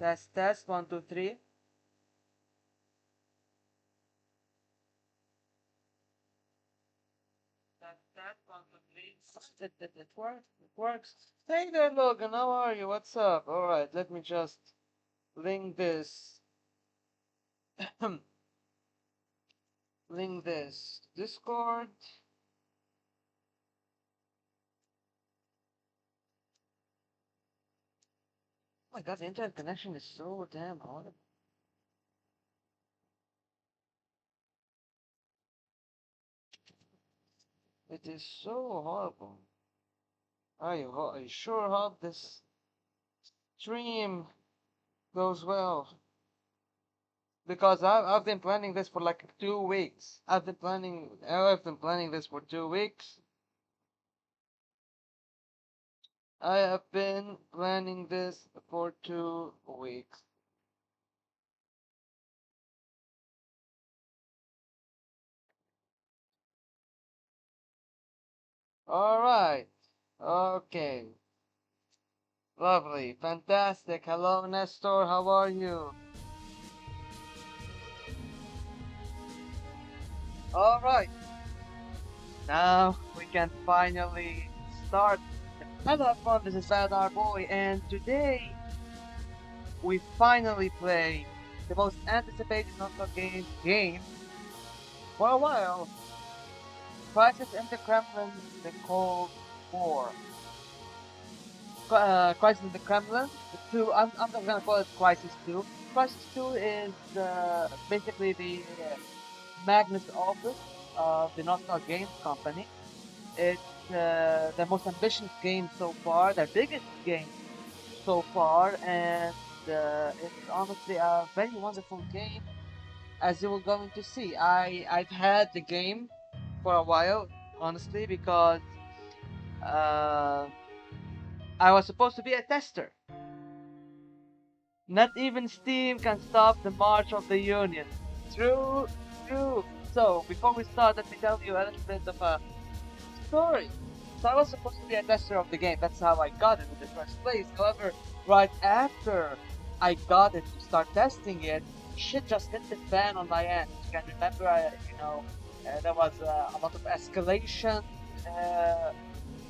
Test, 1, 2, 3. Test, 1, 2, 3. It works. It works. Hey there, Logan. How are you? What's up? All right, let me just link this. Link this Discord. Oh my God, the internet connection is so damn horrible. It is so horrible. I sure hope this stream goes well. Because I've been planning this for like 2 weeks. I've been planning this for 2 weeks. I have been planning this for 2 weeks. Alright. Okay. Lovely. Fantastic. Hello, Nestor. How are you? Alright. Now we can finally start. Hello, everyone. This is Badar Boy, and today we finally play the most anticipated Nostalgames game for a while. Crisis in the Kremlin, the Cold War. Crisis in the Kremlin, the two. I'm not gonna call it Crisis 2. Crisis 2 is basically the Magnus Opus of the Nostalgames company. It's the most ambitious game so far, their biggest game so far, and it's honestly a very wonderful game, as you will going to see. I've had the game for a while, honestly, because uh, I was supposed to be a tester. Not even Steam can stop the march of the Union. True, true. So before we start, let me tell you a little bit of a story. So I was supposed to be a tester of the game. That's how I got it in the first place. However, right after I got it to start testing it, shit just hit the fan on my end. You can remember, there was a lot of escalation.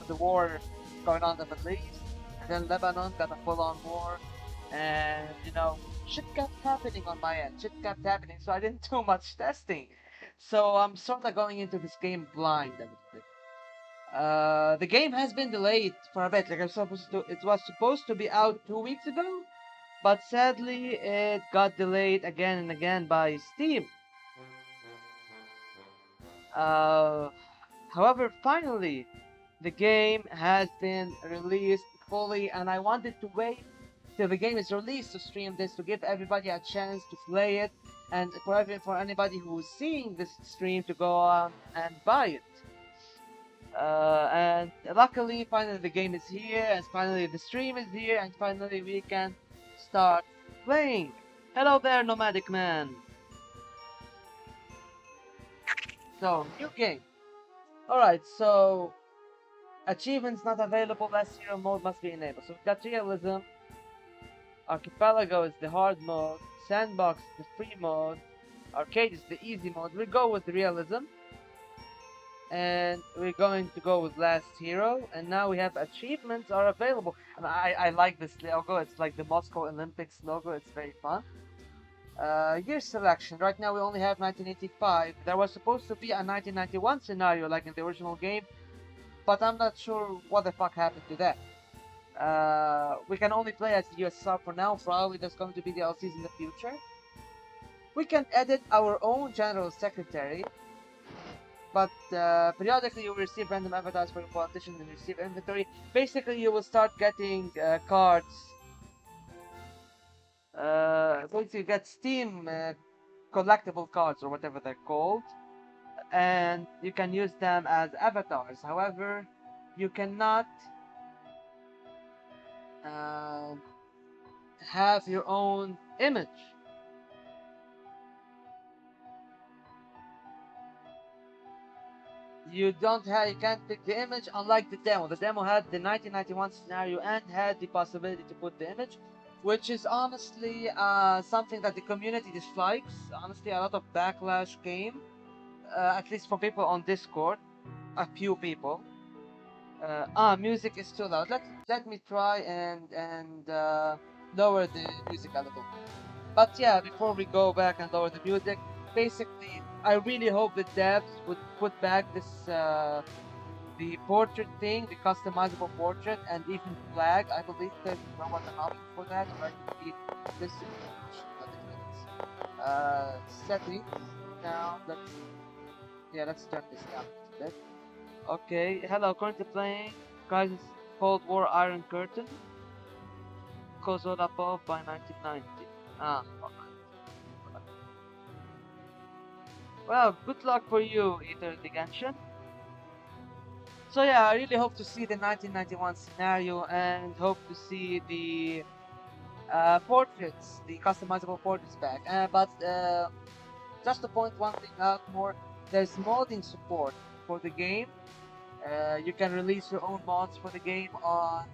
The war going on in the Middle East, and then Lebanon got a full-on war, and shit kept happening on my end. Shit kept happening, so I didn't do much testing. So I'm sort of going into this game blind a little bit. The game has been delayed for a bit. It was supposed to be out 2 weeks ago, but sadly it got delayed again and again by Steam. Uh, However, finally, the game has been released fully, and I wanted to wait till the game is released to stream this to give everybody a chance to play it, and for anybody who is seeing this stream to go on and buy it. And luckily, finally the game is here, and finally the stream is here, and finally we can start playing. Hello there, Nomadic Man. So, new game. Alright, so achievements not available, less hero mode must be enabled. So we've got realism, archipelago is the hard mode, sandbox is the free mode, arcade is the easy mode. We go with realism, and we're going to go with last hero. And now we have achievements are available, and I like this logo. It's like the Moscow Olympics logo. It's very fun. Year selection. Right now we only have 1985. There was supposed to be a 1991 scenario like in the original game, but I'm not sure what the fuck happened to that. We can only play as the USSR for now. Probably there's going to be DLCs in the future. We can edit our own general secretary, but periodically you will receive random avatars for your politicians and receive inventory. Basically, you will start getting cards. Once you get Steam collectible cards or whatever they're called, and you can use them as avatars. However, you cannot have your own image. You can't pick the image, unlike the demo. The demo had the 1991 scenario and had the possibility to put the image. which is honestly something that the community dislikes. Honestly, a lot of backlash came, at least from people on Discord, a few people. Music is too loud. Let me try and lower the music a little. But yeah, before we go back and lower the music, basically, I really hope the devs would put back this the portrait thing, the customizable portrait, and even flag. I believe there was an option for that, or I could be missing the different settings. Now let's turn this down a bit. Okay, hello, currently playing Crisis Cold War Iron Curtain, Kozolapov by 1990. Alright. Well, good luck for you, Ether the Genshin. So yeah, I really hope to see the 1991 scenario and hope to see the portraits, the customizable portraits back. But just to point one thing out more, there's modding support for the game. You can release your own mods for the game on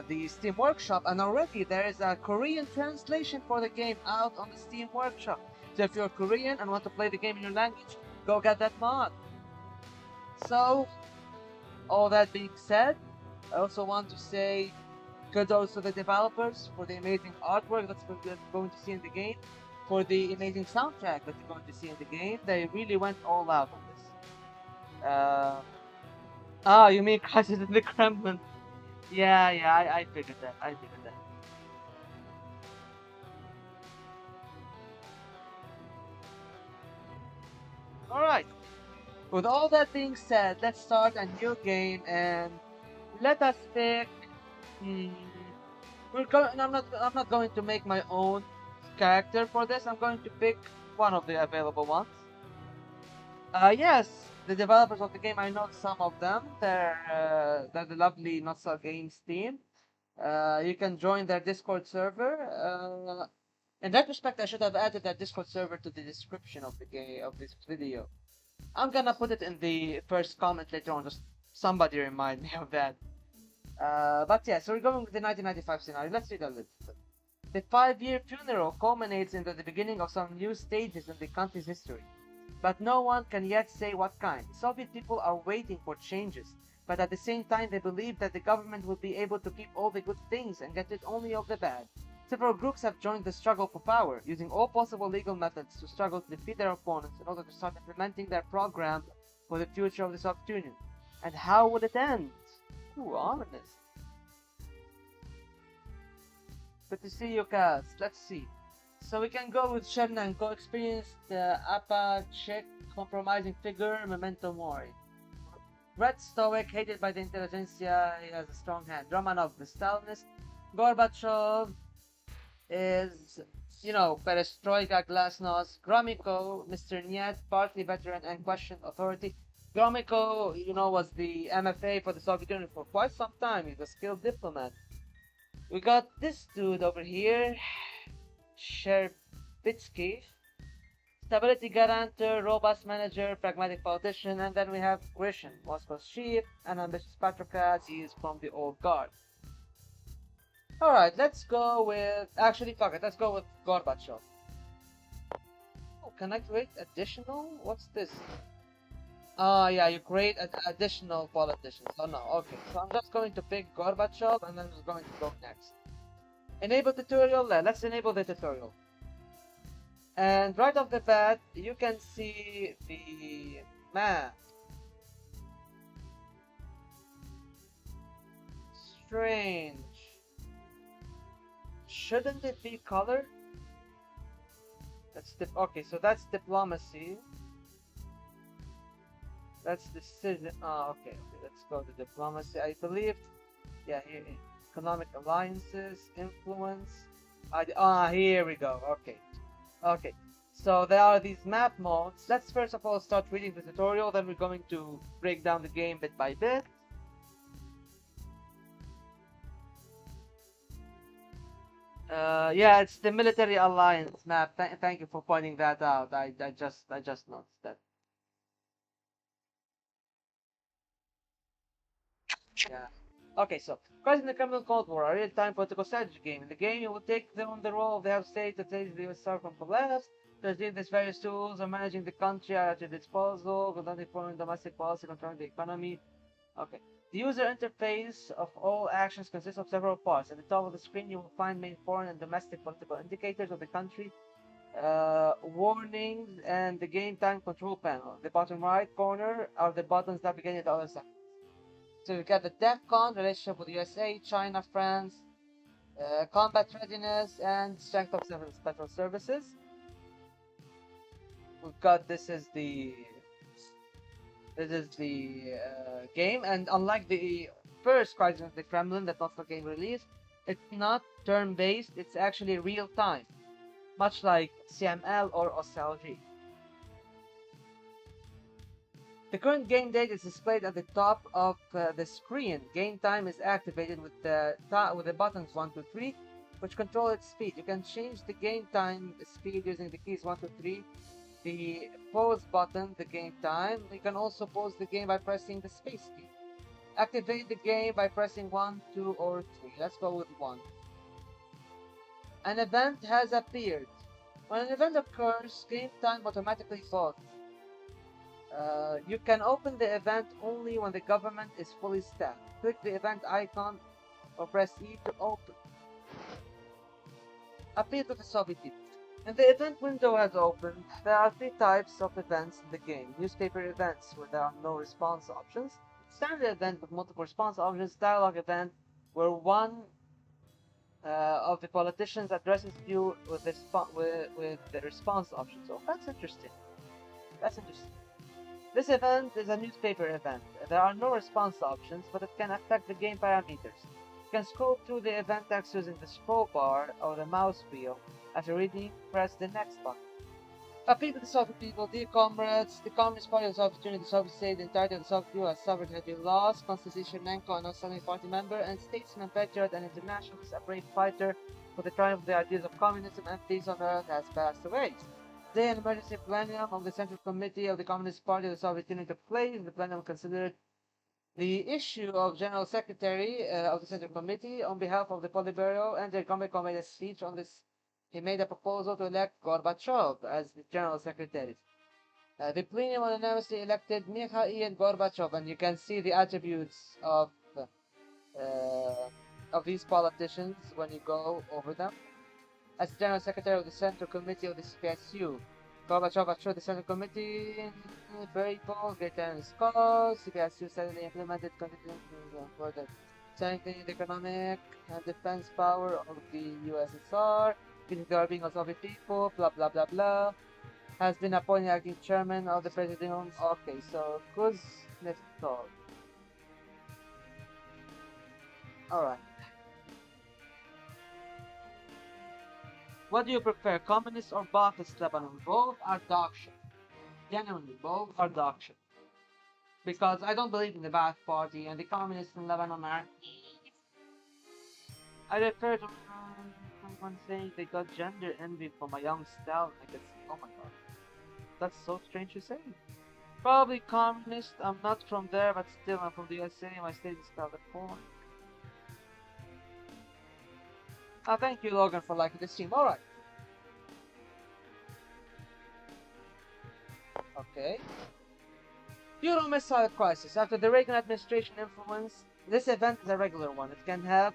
the Steam Workshop, and already there is a Korean translation for the game out on the Steam Workshop. So if you're Korean and want to play the game in your language, go get that mod. So, all that being said, I also want to say kudos to the developers for the amazing artwork that's going to see in the game, for the amazing soundtrack that you're going to see in the game. They really went all out on this. You mean Crisis in the Kremlin? Yeah, I figured that. I figured that. Alright, with all that being said, let's start a new game and let us pick. Hmm, I'm not going to make my own character for this. I'm going to pick one of the available ones. Yes, the developers of the game, I know some of them. They're the lovely Nostalgames team. You can join their Discord server. In that respect, I should have added that Discord server to the description of the game of this video. I'm gonna put it in the first comment later on. Just somebody remind me of that. But yeah, so we're going with the 1995 scenario. Let's read a little. The 5-year funeral culminates into the beginning of some new stages in the country's history. But no one can yet say what kind. Soviet people are waiting for changes, but at the same time they believe that the government will be able to keep all the good things and get rid only of the bad. Several groups have joined the struggle for power, using all possible legal methods to struggle to defeat their opponents in order to start implementing their program for the future of the Soviet Union. And how will it end? Ooh, ominous. Good to see you, Kaz. Let's see. So we can go with Chernenko, experienced Apachek, compromising figure, memento mori. Red Stoic, hated by the intelligentsia, he has a strong hand. Romanov, the Stalinist. Gorbachev is, perestroika, glasnost. Gromyko, Mr. Niet, partly veteran and questioned authority. Gromyko, was the MFA for the Soviet Union for quite some time. He's a skilled diplomat. We got this dude over here, Sherbitsky, stability guarantor, robust manager, pragmatic politician, and then we have Grishin, Moscow's chief, an ambitious patrocrat. He is from the old guard. Alright, let's go with. Actually, fuck it, let's go with Gorbachev. Oh, can I create additional? What's this? Yeah, you create additional politicians. Oh no, okay. So I'm just going to pick Gorbachev and then we're going to go next. Enable tutorial, let's enable the tutorial. And right off the bat, you can see the map. Strange. Shouldn't it be color? Okay, so that's diplomacy. That's decision. Okay, let's go to diplomacy. I believe, yeah, here, economic alliances, influence. Here we go. Okay. So there are these map modes. Let's first of all start reading the tutorial, then we're going to break down the game bit by bit. Yeah, it's the military alliance map. Thank you for pointing that out. I just noticed that. Yeah. Okay, so Crisis in the Kremlin Cold War, a real-time political strategy game. In the game, you will take on the role of the head of state to save the USSR from collapse. To achieve these various tools of managing the country at your disposal, conducting foreign domestic policy, controlling the economy. Okay. The user interface of all actions consists of several parts. At the top of the screen, you will find main foreign and domestic political indicators of the country, warnings, and the game time control panel. The bottom right corner are the buttons that begin at the other side. So you got the DEFCON, relationship with USA, China, France, combat readiness, and strength of special services. We've got this is the game, and unlike the first Crisis of the Kremlin that was the game release, it's not turn-based. It's actually real time, much like CML or Nostalgames. The current game date is displayed at the top of the screen. Game time is activated with the buttons 1, 2, 3, which control its speed. You can change the game time speed using the keys 1, 2, 3. The pause button, the game time. You can also pause the game by pressing the space key. Activate the game by pressing 1, 2, or 3. Let's go with 1. An event has appeared. When an event occurs, game time automatically pauses. You can open the event only when the government is fully staffed. Click the event icon or press E to open. Appeal to the Soviet Union. And the event window has opened. There are 3 types of events in the game. Newspaper events, where there are no response options. Standard event with multiple response options. Dialogue event, where one of the politicians addresses you with the response options. Oh, that's interesting. That's interesting. This event is a newspaper event. There are no response options, but it can affect the game parameters. You can scroll through the event text using the scroll bar or the mouse wheel. After reading, press the next button. Appeal to the Soviet people, dear comrades, the Communist Party of the Soviet Union, the Soviet state, the entirety of the Soviet Union has suffered heavy loss. Konstantin Chernenko, an outstanding party member and statesman, veteran and internationalist, a brave fighter for the triumph of the ideas of communism and peace on earth, has passed away. Today, an emergency plenum of the Central Committee of the Communist Party of the Soviet Union took place. The plenum considered the issue of General Secretary of the Central Committee on behalf of the Politburo, and the Gromyko made a speech on this. He made a proposal to elect Gorbachev as the General Secretary. The plenum unanimously elected Mikhail Gorbachev, and you can see the attributes of these politicians when you go over them. As General Secretary of the Central Committee of the CPSU, Gorbachev assured the Central Committee very bold, great and his cause. CPSU steadily implemented continuing for the strengthening the economic and defense power of the USSR. The well-being of Soviet people, blah blah blah blah, has been appointed acting chairman of the president. Okay, so Kuznetsov. Alright. What do you prefer, communist or Ba'athist Lebanon? Both are dog shit. Genuinely, both are dog shit. Because I don't believe in the Ba'ath Party, and the communists in Lebanon are. I refer to someone saying they got gender envy from a young stallion. I guess, oh my god. That's so strange to say. Probably communist. I'm not from there, but still I'm from the USA. My state is California. Thank you, Logan, for liking the stream. Alright. Okay. Euro Missile Crisis. After the Reagan administration influence, this event is a regular one. It can have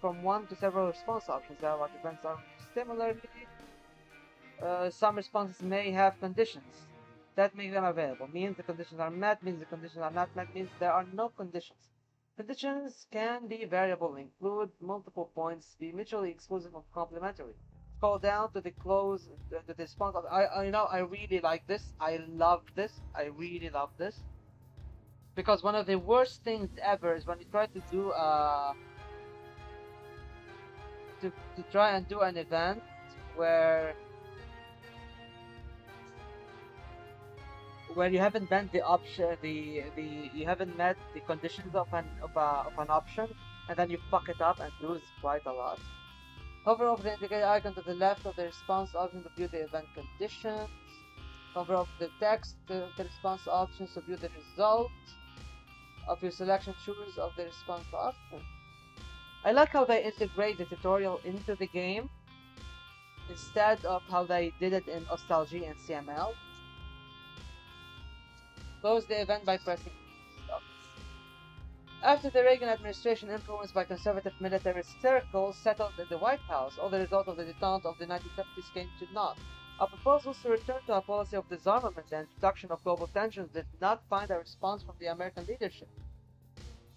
from 1 to several response options. Dialogue events are similarly. Some responses may have conditions that make them available. Means the conditions are met, means the conditions are not met, means there are no conditions. Conditions can be variable, include multiple points, be mutually exclusive or complementary. Scroll down to the close, to the response. I really like this. I love this. I really love this. Because one of the worst things ever is when you try to do to try and do an event where you haven't met the option, you haven't met the conditions of an option, and then you fuck it up and lose quite a lot. Hover over the indicator icon to the left of the response option to view the event conditions. Hover over the text to the response options to view the result. of your selection, choose of the response option. I like how they integrate the tutorial into the game instead of how they did it in Nostalgia and CML. Close the event by pressing stop. After the Reagan administration, influenced by conservative military circles, settled in the White House, all the result of the detente of the 1970s came to naught. Our proposals to return to a policy of disarmament and introduction of global tensions did not find a response from the American leadership.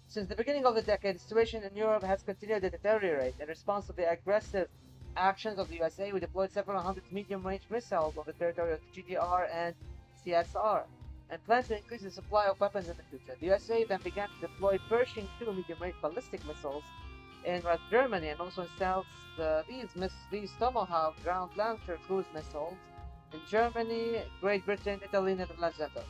Since the beginning of the decade, the situation in Europe has continued to deteriorate. In response to the aggressive actions of the USA, we deployed several hundred medium-range missiles on the territory of the GDR and CSR, and plan to increase the supply of weapons in the future. The USA then began to deploy Pershing II medium-range ballistic missiles in West Germany, and also installs these Tomahawk ground launcher cruise missiles in Germany, Great Britain, Italy, Netherlands, and others.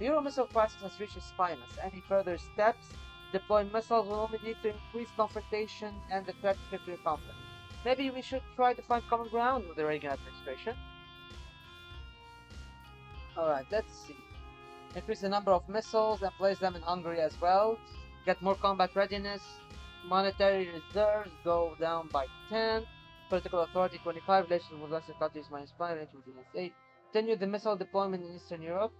The Euro missile crisis has reached its climax. Any further steps deploying missiles will only lead to increased confrontation and the threat of nuclear conflict. Maybe we should try to find common ground with the Reagan administration. Alright, let's see. Increase the number of missiles and place them in Hungary as well. Get more combat readiness. Monetary reserves go down by 10. Political authority 25. Relations with Western countries -5. Relations with 8. Continue the missile deployment in Eastern Europe.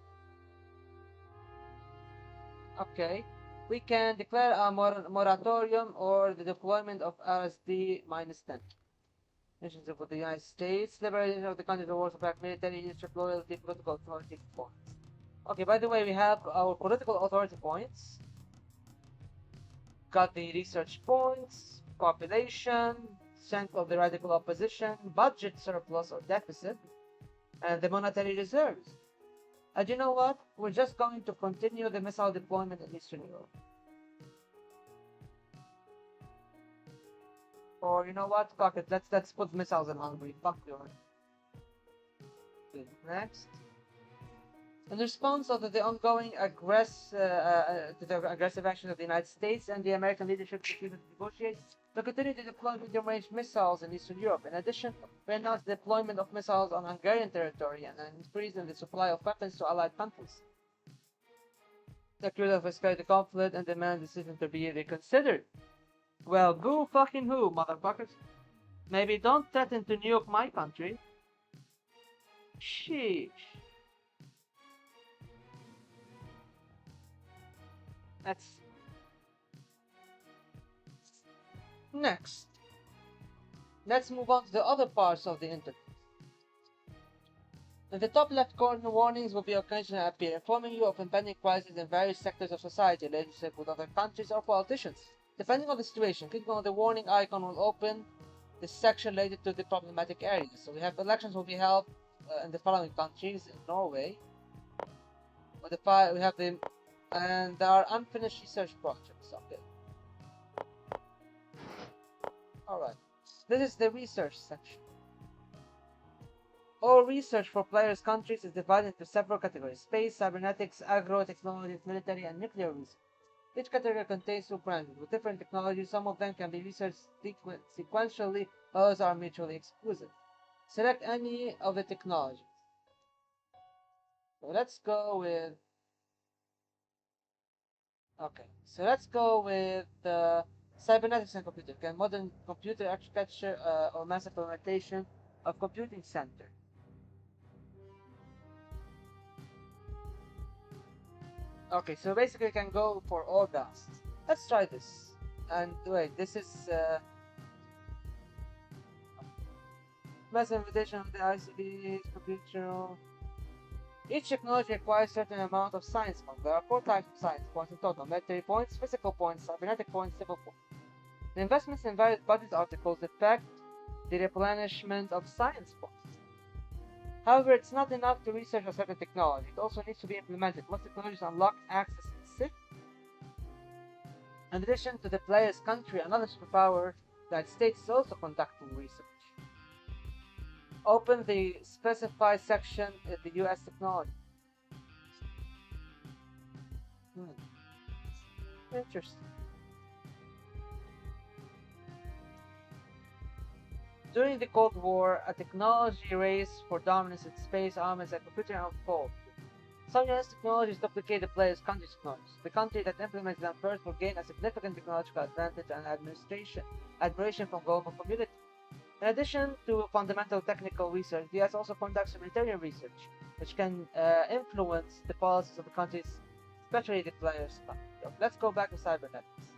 Okay. We can declare a moratorium or the deployment of RSD -10. Nations of the United States, liberation of the countries of wars of military, leadership, loyalty, political authority points. Okay, by the way, we have our political authority points. Got the research points, population, strength of the radical opposition, budget surplus or deficit, and the monetary reserves. And you know what? We're just going to continue the missile deployment in Eastern Europe. Or you know what? Fuck it. Let's put missiles in Hungary. Fuck you. Next. In response to the ongoing aggressive action of the United States and the American leadership to negotiate, we continue to deploy medium-range missiles in Eastern Europe. In addition, we announced the deployment of missiles on Hungarian territory and an increase in the supply of weapons to allied countries. The accused of escalated the conflict and demand the decision to be reconsidered. Well, go fucking who, motherfuckers? Maybe don't threaten to nuke my country. Sheesh. That's next. Let's move on to the other parts of the internet. In the top left corner, warnings will be occasionally appear, informing you of impending crises in various sectors of society, relationship with other countries or politicians. Depending on the situation, clicking on the warning icon will open the section related to the problematic areas. So we have elections will be held in the following countries: in Norway. We have the and there are unfinished research projects. Okay. Alright. This is the research section. All research for players' countries is divided into several categories: space, cybernetics, agro, technologies, military, and nuclear research. Each category contains two branches with different technologies. Some of them can be researched sequentially, others are mutually exclusive. Select any of the technologies. So let's go with cybernetics and computing. Can modern computer architecture or mass implementation of computing center. Okay, so basically you can go for all that. Let's try this. And wait, this is mass implementation of the ICB computer. Each technology requires a certain amount of science points. There are 4 types of science points in total: military points, physical points, cybernetic points, civil points. The investments in various budget articles affect the replenishment of science points. However, it's not enough to research a certain technology. It also needs to be implemented. Most technologies unlock access in SIP. In addition to the player's country, another superpower, the United States, is also conducting research. Open the specified section in the US technology. Interesting. During the Cold War, a technology race for dominance in space, armaments, and computing unfolded. Some US technologies duplicate the player's country's technologies. The country that implements them first will gain a significant technological advantage and admiration from global community. In addition to fundamental technical research, the US also conducts humanitarian research, which can influence the policies of the countries, especially the players' country. Let's go back to cybernetics.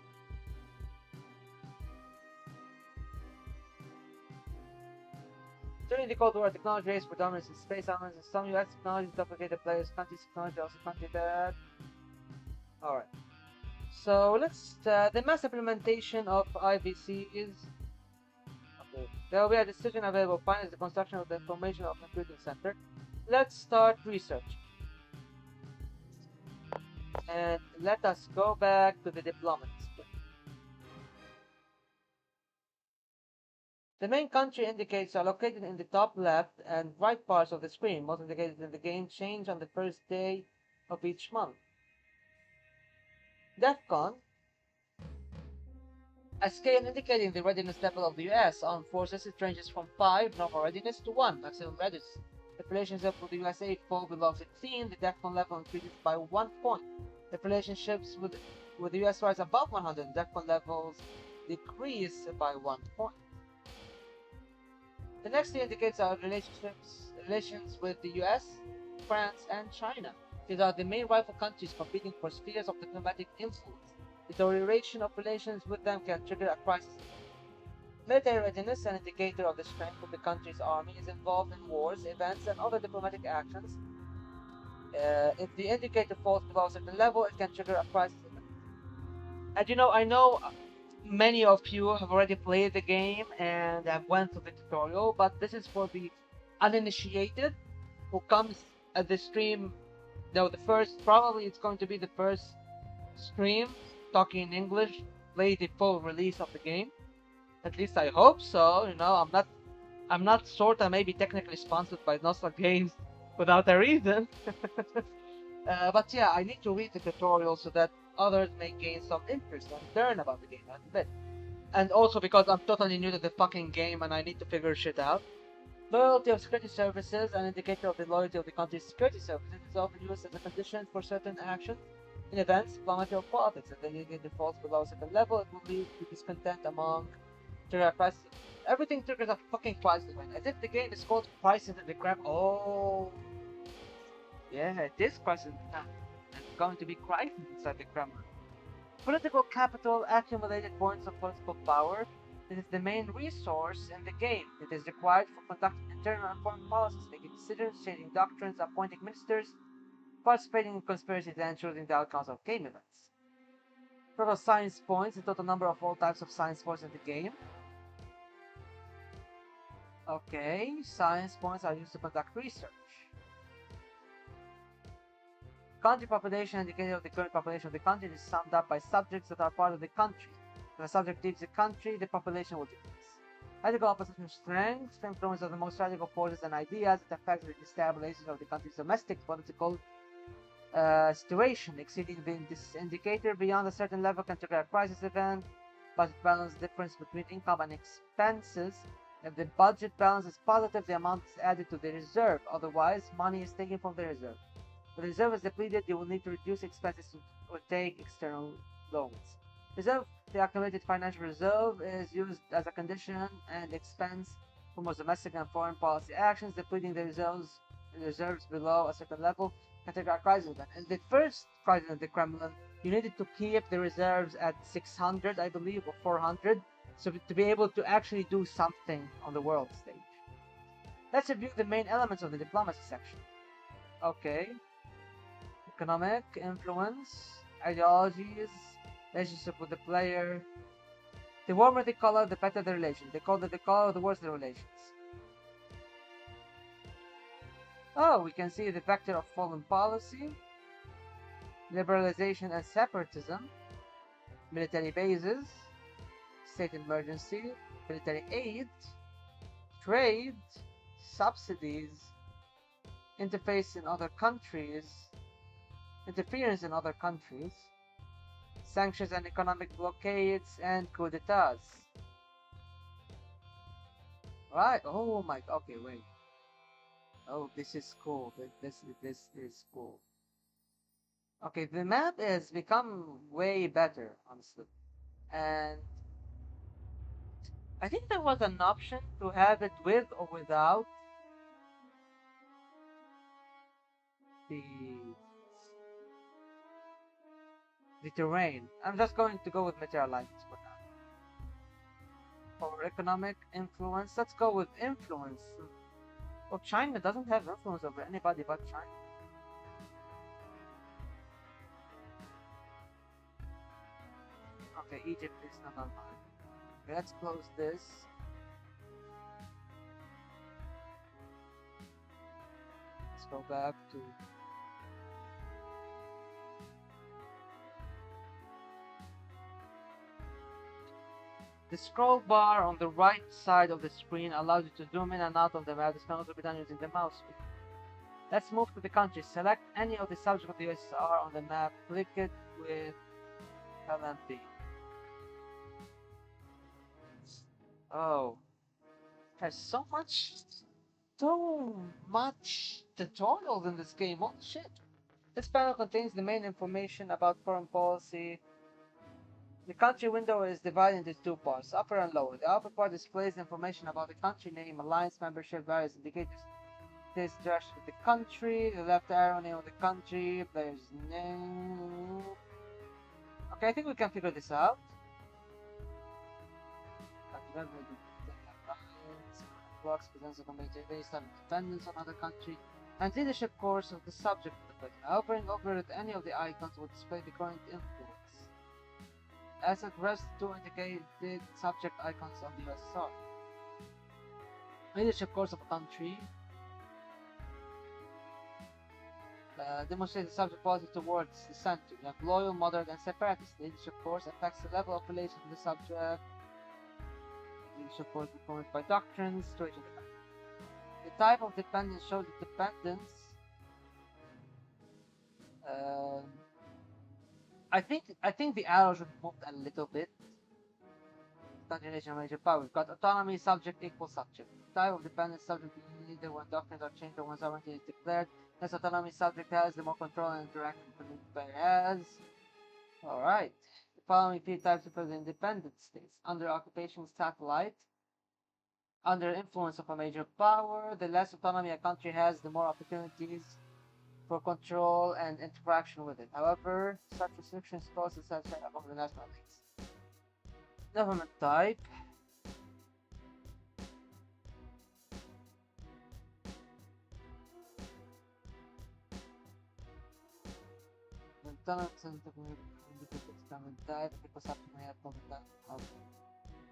During the Cold War, technology raised predominance in space elements, and some US technologies duplicate the players' country's technology, also country that. Alright. So the mass implementation of IVC is. Okay. There will be a decision available finance the construction of the information computing center. Let's start research. And let us go back to the diplomacy. The main country indicators are located in the top left and right parts of the screen. Most indicators in the game change on the first day of each month. DEFCON, a scale indicating the readiness level of the US Armed Forces. It ranges from 5, normal readiness, to 1, maximum readiness. If relationships with the USA fall below 16, the DEFCON level increases by 1 point. If relationships with the US rise above 100, the DEFCON levels decrease by 1 point. The next three indicates our relations with the US, France, and China. These are the main rival countries competing for spheres of diplomatic influence. The deterioration of relations with them can trigger a crisis. Military readiness, an indicator of the strength of the country's army, is involved in wars, events, and other diplomatic actions. If the indicator falls below a certain level, it can trigger a crisis event. And I know many of you have already played the game and have went through the tutorial, but this is for the uninitiated who comes at the stream. Probably it's going to be the first stream talking in English, play the full release of the game. At least I hope so. I'm not sort of maybe technically sponsored by Nostalgames without a reason. But yeah, I need to read the tutorial so that others may gain some interest and learn about the game a bit. And also because I'm totally new to the fucking game and I need to figure shit out. Loyalty of security services, an indicator of the loyalty of the country's security services, is often used as a condition for certain actions in events, diplomacy, or politics. If the indicator falls below a certain level, it will lead to discontent among trigger crisis. Everything triggers a fucking crisis event. As if the game is called Crisis in the Kremlin. Oh, yeah, it is Crisis. It's going to be crisis inside the Kremlin. Political capital, accumulated points of political power. It is the main resource in the game. It is required for conducting internal and foreign policies, making decisions, changing doctrines, appointing ministers, participating in conspiracies, and choosing the outcomes of game events. Total science points, the total number of all types of science points in the game. Okay, science points are used to conduct research. Country population, indicator of the current population of the country, is summed up by subjects that are part of the country. If a subject leaves the country, the population will decrease. Radical opposition strength, influence of the most radical forces and ideas that affect the destabilization of the country's domestic political situation. Exceeding this indicator beyond a certain level can trigger a crisis event. Budget balance difference between income and expenses. If the budget balance is positive, the amount is added to the reserve. Otherwise, money is taken from the reserve. If the reserve is depleted, you will need to reduce expenses or take external loans. Reserve, the accumulated financial reserve, is used as a condition and expense for most domestic and foreign policy actions. Depleting the reserves below a certain level can trigger a crisis event. In the first crisis of the Kremlin, you needed to keep the reserves at 600, I believe, or 400, so to be able to actually do something on the world stage. Let's review the main elements of the diplomacy section. Okay. Economic influence, ideologies, relationship with the player. The warmer the color, the better the relation. The colder the color, the worse the relations. Oh, we can see the vector of foreign policy, liberalization and separatism, military bases, state emergency, military aid, trade, subsidies, interference in other countries, sanctions and economic blockades, and coup d'etats. Right? Oh my. Okay, wait. Oh, this is cool. This is cool. Okay, the map has become way better, honestly. And I think there was an option to have it with or without the the terrain. I'm just going to go with materialized for now. For economic influence, let's go with influence. Well, China doesn't have influence over anybody but China. Okay, Egypt is not online. Okay, let's close this. Let's go back to the scroll bar on the right side of the screen allows you to zoom in and out of the map. This can also be done using the mouse wheel. Let's move to the country. Select any of the subjects of the USSR on the map. Click it with LMP. Oh, there's so much tutorials in this game. Holy shit. This panel contains the main information about foreign policy. The country window is divided into two parts, upper and lower. The upper part displays information about the country name, alliance membership, various indicators. This direction of the country, the left arrow name of the country, player's name. Okay, I think we can figure this out. Blocks presents a community based on dependence on other country and leadership course of the subject of the player. Hovering over any of the icons will display the current influence. As it rests to indicate the subject icons of the USSR. Leadership course of a country demonstrates the subject policy towards the center. You have loyal, moderate, and separatist. Leadership course affects the level of relation to the subject. Leadership course influenced by doctrines, situation. The type of dependence shows the dependence. Uh, I think the arrow should move a little bit. Continuation of major power. We've got autonomy, subject equals subject. Type of dependence subject neither when doctrines are changed or when sovereignty is declared. Less autonomy subject has, the more control and interaction the player has. Alright. The following three types of the independent states. Under occupation satellite. Under influence of a major power, the less autonomy a country has, the more opportunities for control and interaction with it. However, such restrictions cause the satisfaction among the national elites. Government type.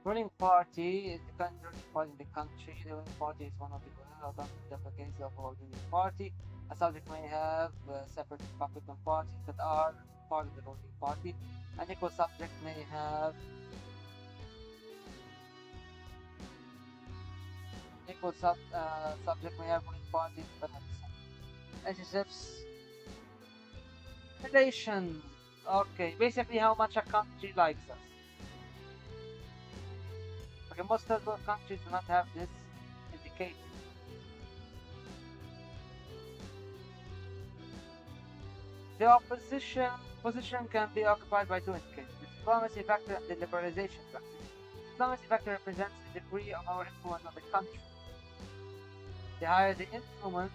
Ruling party is the country party in the country. The ruling party is one of the delegates of a ruling party. A subject may have separate Republican parties that are part of the ruling party. An equal subject may have subject may have ruling parties but not the same. Relationships. Relations. Okay, basically how much a country likes us. Okay, most third world countries do not have this indicated. The opposition position can be occupied by two indicators: the diplomacy factor and the liberalization factor. The diplomacy factor represents the degree of our influence on the country. The higher the influence,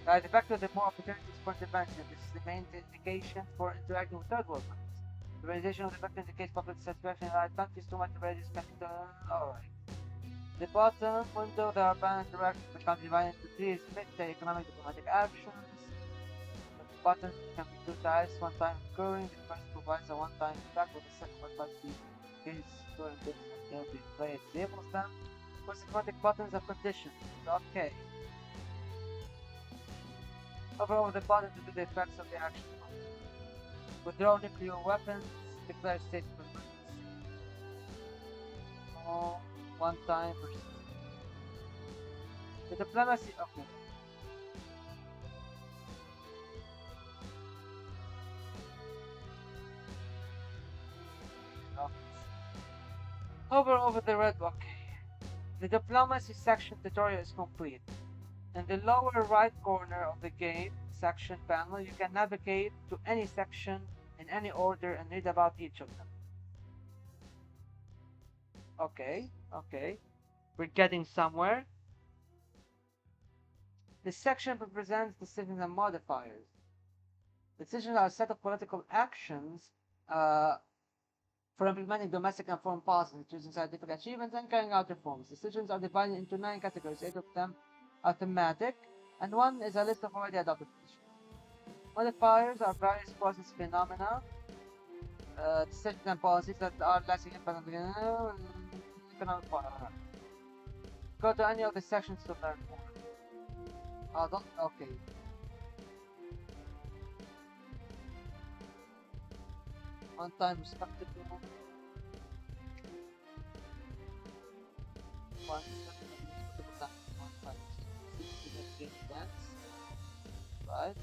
the factor, the more opportunities for intervention. This is the main indication for interacting with third world countries. The realization of the factor indicates public satisfaction in allied countries. Too much liberalism can be done. Alright. The bottom window, there are balanced interactions with the country divided into three: military, economic, diplomatic actions. The buttons can be two types: one time recurring. The first provides a one-time effect, with the second provides the case during this until the player disables them. For syncretic buttons are conditions. Okay. Hover over the button to do the effects of the action. Withdraw nuclear weapons, declare state of emergency. Oh, one time per the diplomacy. Okay. Hover over the red. Okay. The diplomacy section tutorial is complete. In the lower right corner of the game, section panel. You can navigate to any section in any order and read about each of them. Okay, okay. We're getting somewhere. This section represents decisions and modifiers. Decisions are a set of political actions for implementing domestic and foreign policies, choosing scientific achievements, and carrying out reforms. Decisions are divided into 9 categories, 8 of them are thematic, and 1 is a list of already adopted decisions. Modifiers are various process phenomena, decisions and policies that are lasting impact on the economic policy. Go to any of the sections to learn more. Don't, okay. On time respectable. 1 right?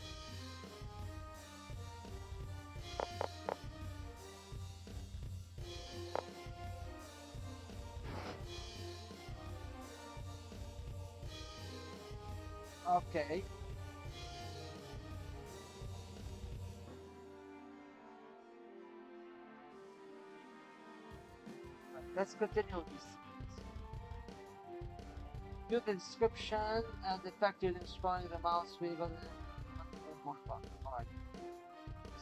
Okay. Let's continue this. View the description and the fact you're destroying the mouse wheel and more fun. Alright.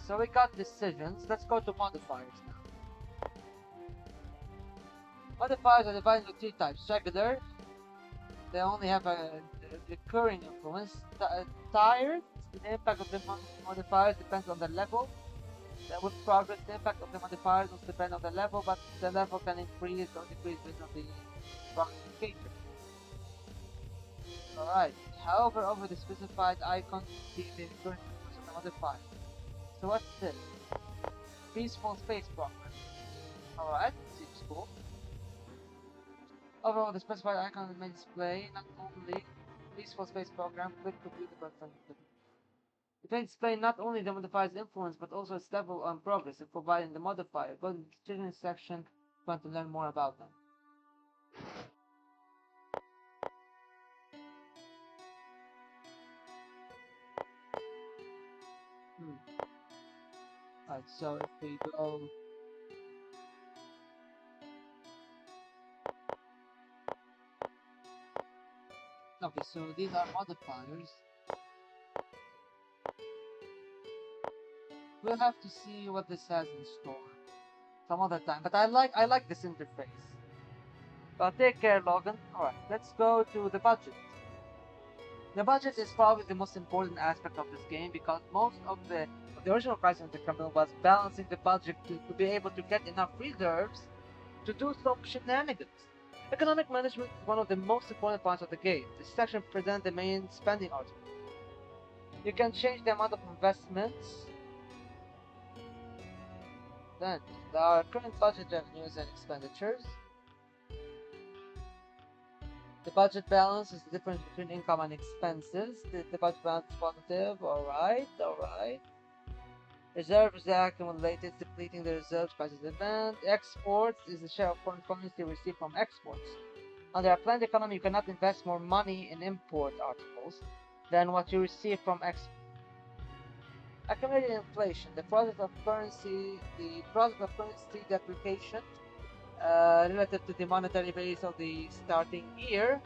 So we got decisions. Let's go to modifiers now. Modifiers are divided into 3 types. Regular, they only have a recurring influence. Tired, the impact of the modifiers depends on the level. With progress, the impact of the modifiers will depend on the level, but the level can increase or decrease based on the progress indicator. Alright, however, over the specified icon, see the recurring influence of the modifier. So what's this? Peaceful space program. Alright, seems cool. Overall, the specified icon may display not only peaceful space program, click to view the button. It may display not only the modifier's influence, but also its level on progress in providing the modifier. Go to the decisions section if you want to learn more about them. Alright, so if we go... Okay, so these are modifiers. We'll have to see what this has in store some other time, but I like this interface. But take care, Logan. Alright, let's go to the budget. The budget is probably the most important aspect of this game because most of the original Crisis on the Kremlin was balancing the budget to be able to get enough reserves to do some shenanigans. Economic management is one of the most important parts of the game. This section presents the main spending article. You can change the amount of investments. Then, there are current budget revenues and expenditures. The budget balance is the difference between income and expenses. The budget balance is positive. Alright. Reserves are accumulated, depleting the reserves crisis event. Exports is the share of foreign currency received from exports. Under a planned economy, you cannot invest more money in import articles than what you receive from exports. Accumulated inflation, the process of currency depreciation relative to the monetary base of the starting year.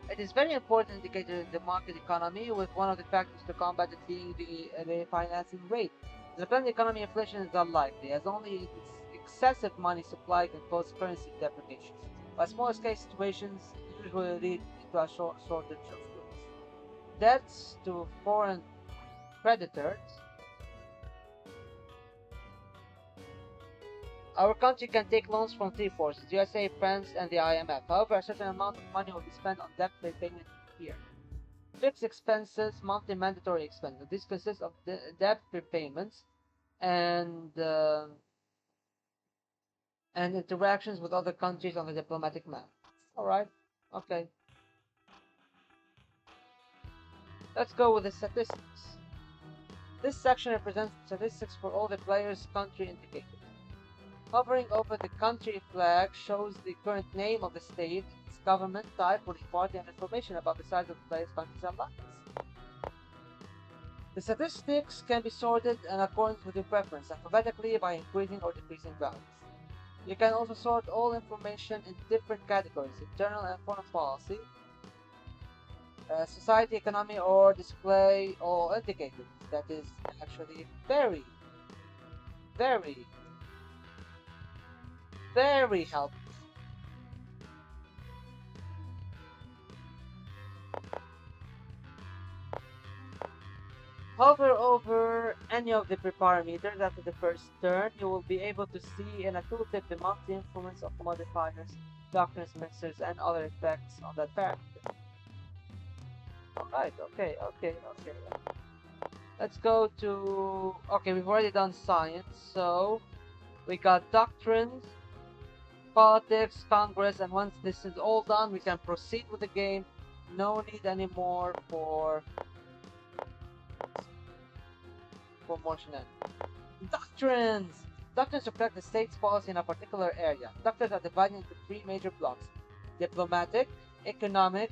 It is very important indicator in the market economy, with one of the factors to combat it being the financing rate. In the planned economy, inflation is unlikely, as only excessive money supply can cause currency depreciation. But smaller scale situations usually lead to a shortage of goods. Debts to foreign creditors. Our country can take loans from 3 forces, USA, France, and the IMF. However, a certain amount of money will be spent on debt repayment here. Fixed expenses, monthly mandatory expenses. This consists of debt repayments and interactions with other countries on the diplomatic map. Alright, okay. Let's go with the statistics. This section represents statistics for all the players' country indicators. Hovering over the country flag shows the current name of the state, its government type, ruling party, and information about the size of the player's countries and lands. The statistics can be sorted in accordance with your preference, alphabetically by increasing or decreasing values. You can also sort all information in different categories: internal and foreign policy, society, economy, or display all indicators. That is actually very, very, very helpful. Hover over any of the parameters after the first turn. You will be able to see in a tooltip the monthly influence of modifiers, doctrines, mixers, and other effects on that parameter. Alright, okay. Let's go to... Okay, we've already done science, so we got doctrines, politics, Congress, and once this is all done, we can proceed with the game. No need anymore for more shenanigans. Doctrines! Doctrines reflect the state's policy in a particular area. Doctrines are divided into three major blocks: diplomatic, economic,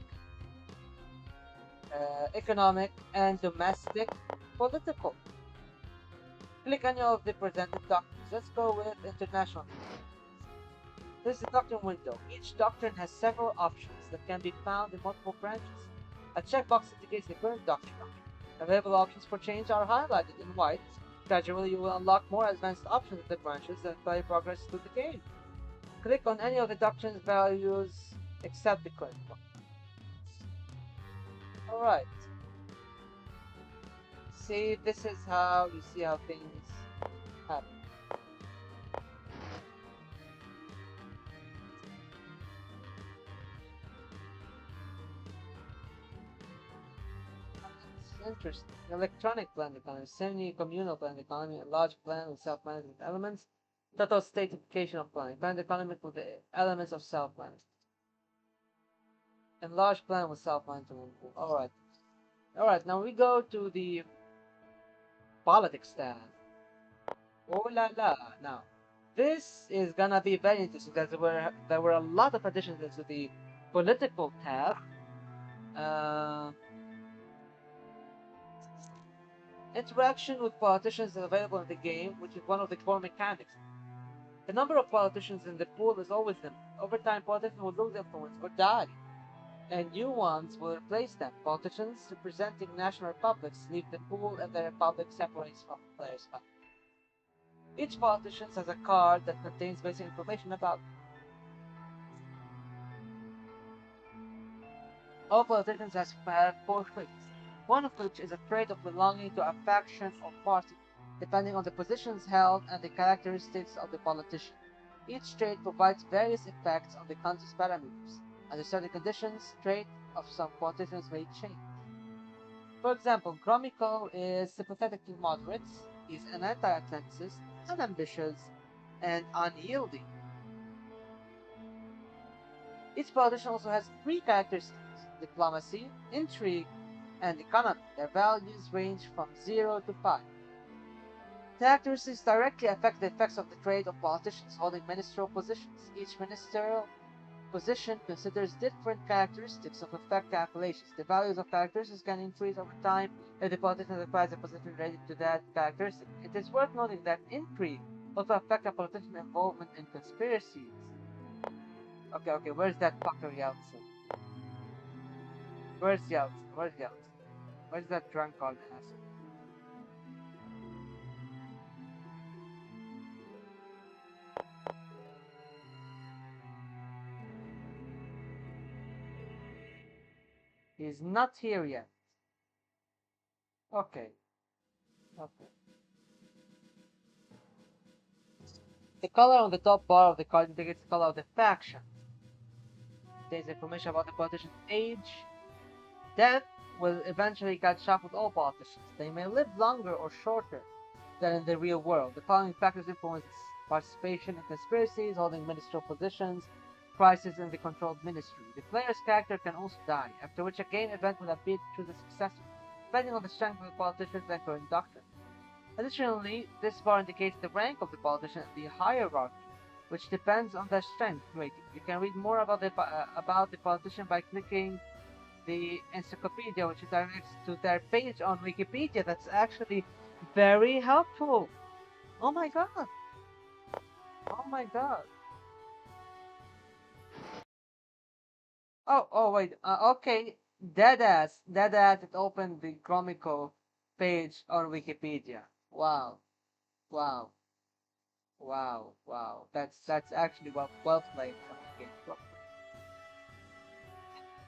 and domestic, political. Click any of the presented doctrines. Let's go with international. This is the doctrine window. Each doctrine has several options that can be found in multiple branches. A checkbox indicates the current doctrine. Available options for change are highlighted in white. Gradually, you will unlock more advanced options in the branches as play progress through the game. Click on any of the doctrine's values except the current one. Alright. See, this is how you see how things happen. Interesting. Electronic planned economy, semi-communal planned economy, a large plan with self-management elements, total statification of planning, planned economy with the elements of self-management, and large plan with self-management. Alright, now we go to the politics tab. Oh la la, now. This is gonna be very interesting because there were a lot of additions into the political tab. Interaction with politicians is available in the game, which is one of the core mechanics. The number of politicians in the pool is always limited. Over time, politicians will lose influence or die, and new ones will replace them. Politicians representing national republics leave the pool, and the republic separates from the player's fund. Each politician has a card that contains basic information about them. All politicians have four traits, one of which is a trait of belonging to a faction or party, depending on the positions held and the characteristics of the politician. Each trait provides various effects on the country's parameters. Under certain conditions, trait of some politicians may change. For example, Gromyko is sympathetic to moderates, is an anti-Atlanticist, unambitious, and unyielding. Each politician also has three characteristics: diplomacy, intrigue, and economy. Their values range from 0 to 5. Characteristics directly affect the effects of the trait of politicians holding ministerial positions. Each ministerial position considers different characteristics of effect calculations. The values of characteristics can increase over time if the politician acquires a position related to that characteristic. It is worth noting that intrigue also affects a politician's involvement in conspiracies. Okay, where's that fucker Yeltsin? Where's Yeltsin? Where's that drunk old ass? He's not here yet. Okay. The color on the top bar of the card indicates the color of the faction. Contains information about the politician's age. Death will eventually catch up with all politicians. They may live longer or shorter than in the real world. The following factors influence participation in conspiracies, holding ministerial positions, crisis in the controlled ministry. The player's character can also die, after which a game event will appear to choose a successor, depending on the strength of the politician's and current doctrine. Additionally, this bar indicates the rank of the politician in the hierarchy, which depends on their strength rating. You can read more about the politician by clicking the encyclopedia, which directs to their page on Wikipedia. That's actually very helpful. Oh my god. Oh my god. Oh, wait. Okay. Deadass. It opened the Chromico page on Wikipedia. Wow. Wow. Wow. That's actually well played. Okay. Well played.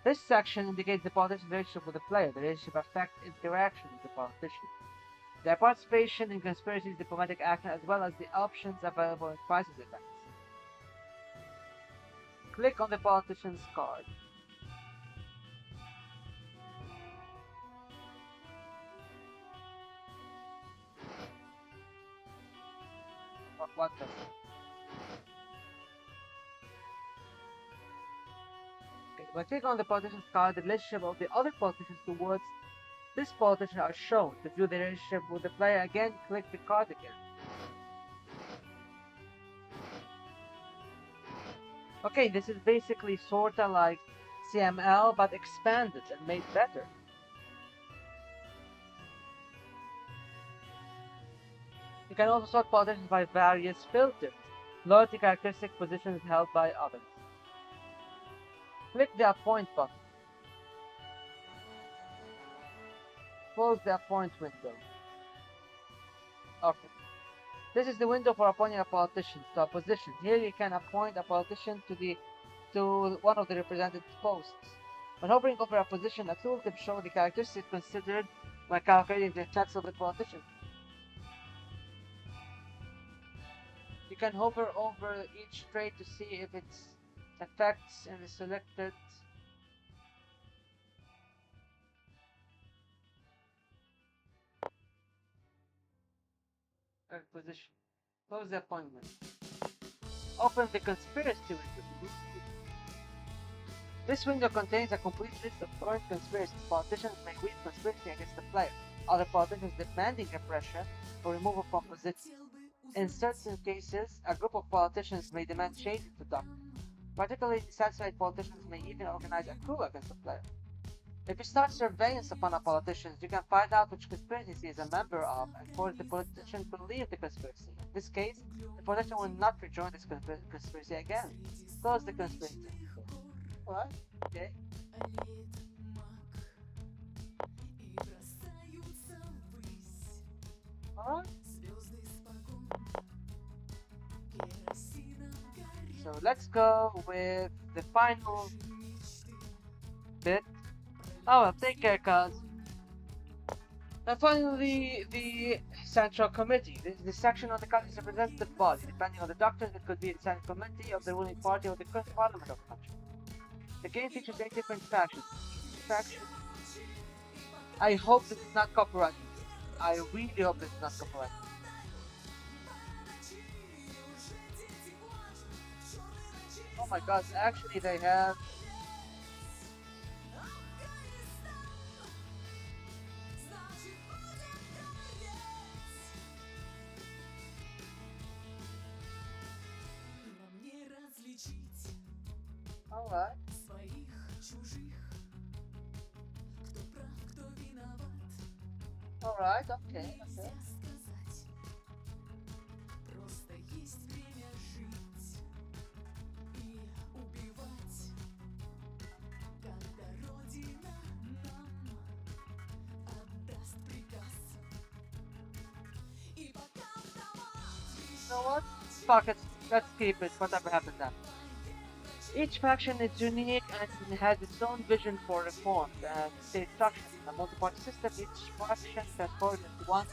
This section indicates the politician's relationship with the player. The relationship affects interaction with the politician. Their participation in conspiracies, diplomatic action, as well as the options available in crisis events. Click on the politician's card. What does it? Okay, when click on the politician's card, the relationship of the other politicians towards this politician are shown. To view the relationship with the player again, click the card again. Okay, this is basically sorta like CML, but expanded and made better. You can also sort politicians by various filters. Loyalty characteristic positions held by others. Click the Appoint button. Close the Appoint window. Okay. This is the window for appointing a politician to a position. Here you can appoint a politician to one of the represented posts. When hovering over a position, a tooltip shows the characteristics considered when calculating the effects of the politician. You can hover over each trait to see if its effects in the selected position. Close the appointment. Open the conspiracy window. This window contains a complete list of current conspiracies. Politicians may wield conspiracy against the player. Other politicians demanding repression or removal from position. In certain cases, a group of politicians may demand changes to doctrine. Particularly dissatisfied politicians may even organize a coup against the player. If you start surveillance upon a politician, you can find out which conspiracy he is a member of and force the politician to leave the conspiracy. In this case, the politician will not rejoin this conspiracy again. Close the conspiracy. What? Okay. Alright. So let's go with the final bit. Oh, well, take care, cuz. And finally, the Central Committee. This is the section of the country's representative body. Depending on the doctrine, it could be the Central Committee of the ruling party or the current parliament of the country. The game features 8 different factions. Faction. I hope this is not copyright. I really hope this is not copyright. Oh my god, actually they have... Alright. Alright, okay. You know what? Fuck it. Let's keep it. Whatever happens happens. Each faction is unique and has its own vision for reforms and state structure. In a multi-party system, each faction transforms into one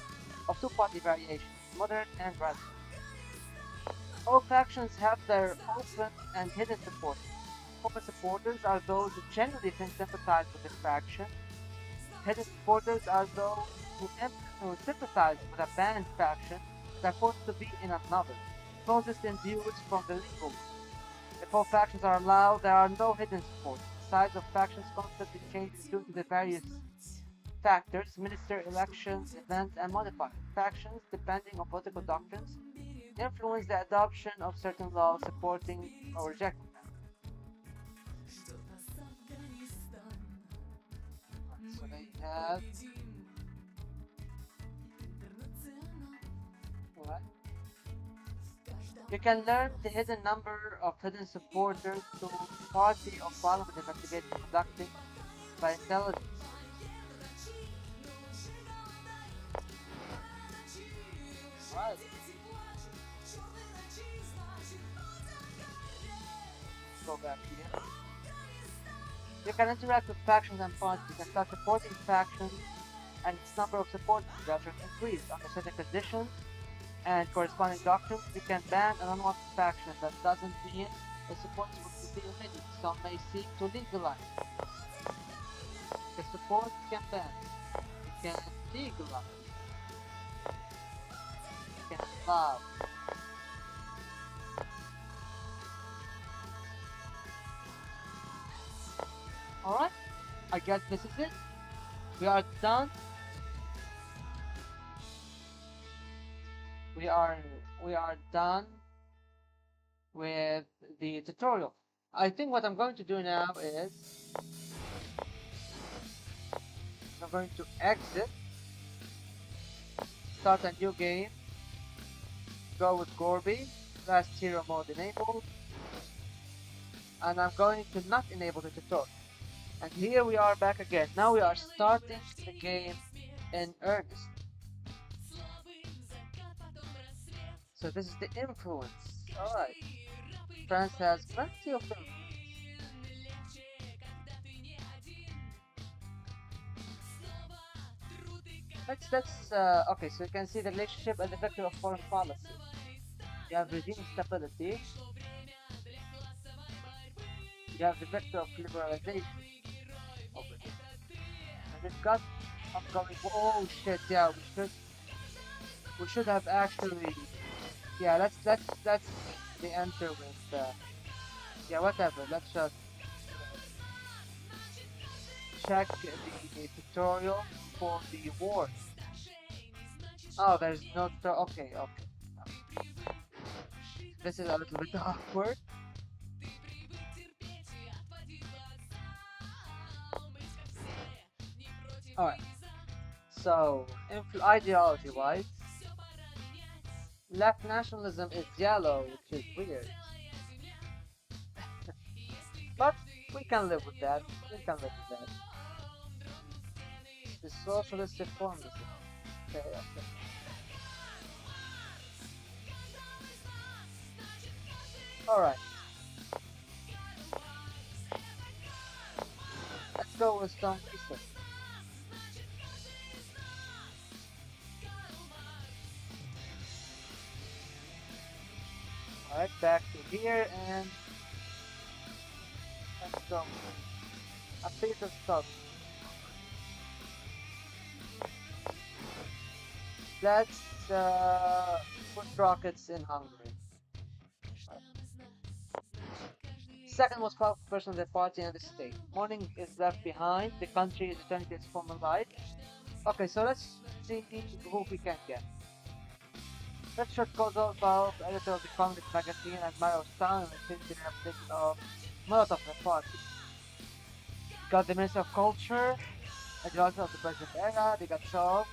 of two party variations, moderate and radical. All factions have their open and hidden supporters. Open supporters are those who genuinely sympathize with the faction. Hidden supporters are those who sympathize with a banned faction that are forced to be in another. Closest in views from the legal. If all factions are allowed, there are no hidden supporters. The size of factions constantly changes due to the various factors, minister elections, events, and modifiers. Factions, depending on political doctrines, influence the adoption of certain laws supporting or rejecting them. have. What? You can learn the hidden number of hidden supporters to party of parliament investigate conducting by intelligence service. Right. Go back here. You can interact with factions and parties. You can start supporting factions and its number of supporters gradually increase under certain conditions and corresponding doctrines. You can ban an unwanted faction. That doesn't mean the supporters will be omitted. Some may seek to legalize. The support you can ban. You can legalize. You can allow. Alright, I guess this is it. We are done. We are we are done with the tutorial. I think what I'm going to do now is I'm going to exit, start a new game, go with Gorby, last hero mode enabled, and I'm going to not enable the tutorial. And here we are back again. Now we are starting the game in earnest. So this is the influence. Alright. France has plenty of influence. Okay, so you can see the relationship and the vector of foreign policy. You have regime stability. You have the vector of liberalization over here. And we've got upcoming. Oh shit! Yeah, we should have actually. Yeah, let's the enter with. Yeah, whatever. Let's just check the tutorial for the war. Oh, there's no. Okay, okay. This is a little bit awkward. Alright. So, ideology-wise, left nationalism is yellow, which is weird. But we can live with that. We can live with that. The socialist reformism. Okay, okay. Alright. Let's go with some research. Alright, back to here and let's go. A piece of stuff. Let's put rockets in Hungary. Second most powerful person in the party and the state. Morning is left behind. The country is returning to its former life. Okay, so let's see who we can get. Let's short Kozlov, editor of the Communist magazine, and Mayor of Town, and the city representative of Molotov the party. Got the Minister of Culture, advisor of the President era, they got Shov,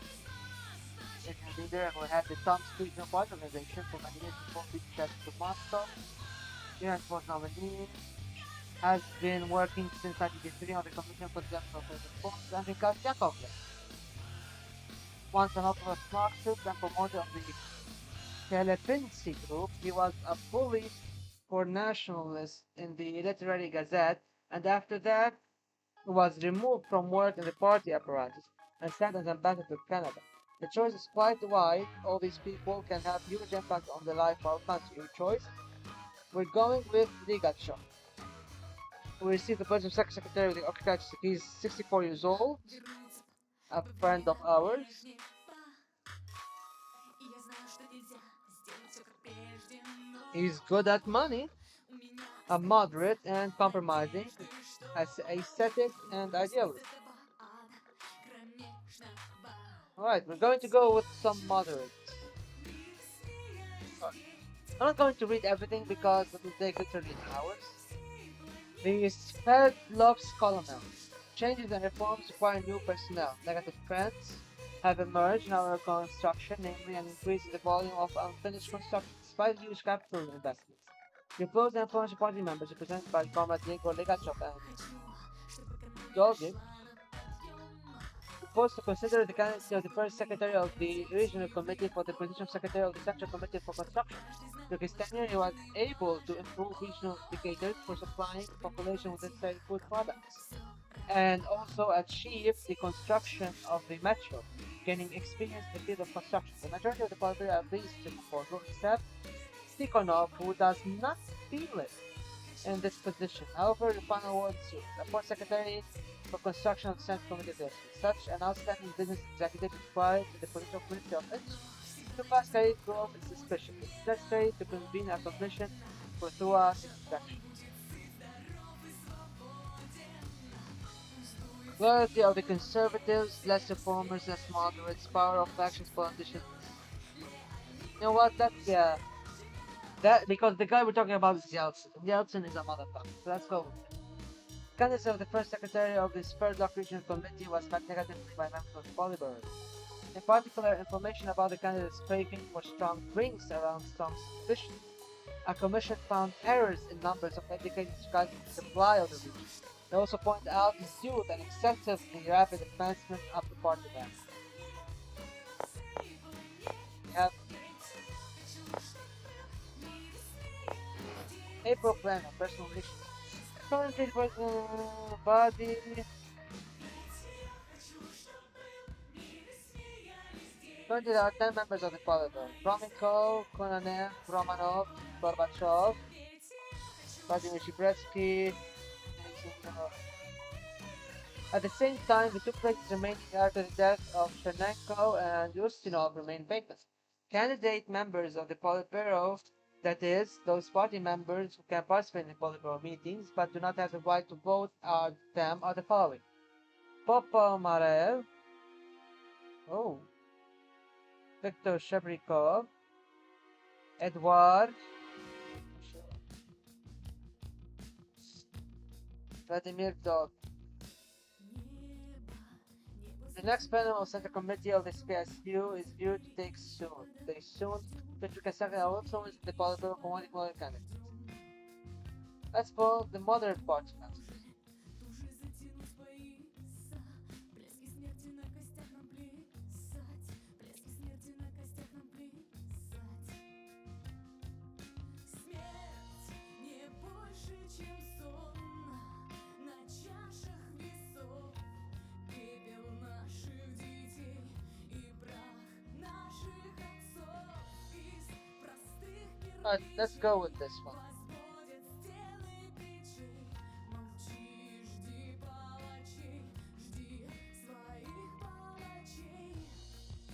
the leader who had the Tomsk Regional Party Organization for many years before being sent to Moscow. Iran's most nominee has been working since 1983 on the Commission for the Development of Reforms, and we got Yakovlev. Once an author of Marxist and promoter of the Telepinsi group, he was a bully for nationalists in the Literary Gazette, and after that, he was removed from work in the party apparatus and sent as ambassador to Canada. The choice is quite wide. All these people can have huge impact on the life of our country. Your choice? We're going with Ligacho. We received the budget of Secretary of the Occupied. He's 64 years old, a friend of ours. He's good at money, a moderate and compromising, aesthetic and idealist. Alright, we're going to go with some moderates. I'm not going to read everything because it will take literally hours. The Sverdlovsk colonel. changes and reforms require new personnel. Negative trends have emerged in our construction, namely an increase in the volume of unfinished construction despite huge capital investments. The opposed and influential party members represented by Comrade Diego Legachov and Dolgic proposed to consider the candidacy of the first secretary of the regional committee for the position of secretary of the central committee for construction. During his tenure, he was able to improve regional indicators for supplying the population with necessary food products and also achieve the construction of the metro, gaining experience in the field of construction. The majority of the parliament are pleased with the proposal, except Tikhonov, who does not feel it in this position. However, the final word soon. The fourth secretary for construction of the Central Committee of Industry. Such an outstanding business executive is required in the position of Ministry of Industry. To fast career growth is suspicious. It is necessary to convene a commission for thorough inspection. Loyalty of the conservatives, less reformers, less moderates, power of factions, politicians. You know what? That's yeah. That because the guy we're talking about is Yeltsin. Yeltsin is a motherfucker. So let's go with it. Candidacy of the first secretary of the Spurlock Regional Committee was met negatively by members of the Politburo. In particular, information about the candidate's craving for strong drinks around strong suspicion. A commission found errors in numbers of indicating regarding the supply of the region. They also point out his youth and excessively rapid advancement up the party ranks. We have April Plan of Personal Relations. Currently, the personal body. Currently, there are 10 members of the Politburo. Gromyko, Konanev, Romanov, Gorbachev, Vladimir Shibretsky. At the same time, the two places remaining after the death of Chernenko and Ustinov remain vacant. Candidate members of the Politburo, that is, those party members who can participate in Politburo meetings but do not have the right to vote, are the following: Popomarev, Viktor Shebrikov, Edward, Vladimir Dog. The next panel of Central Committee of the PSU is due to take soon, which we can second our influence in the Politburo for one equal candidates. Let's follow the moderate party members. Alright, let's go with this one.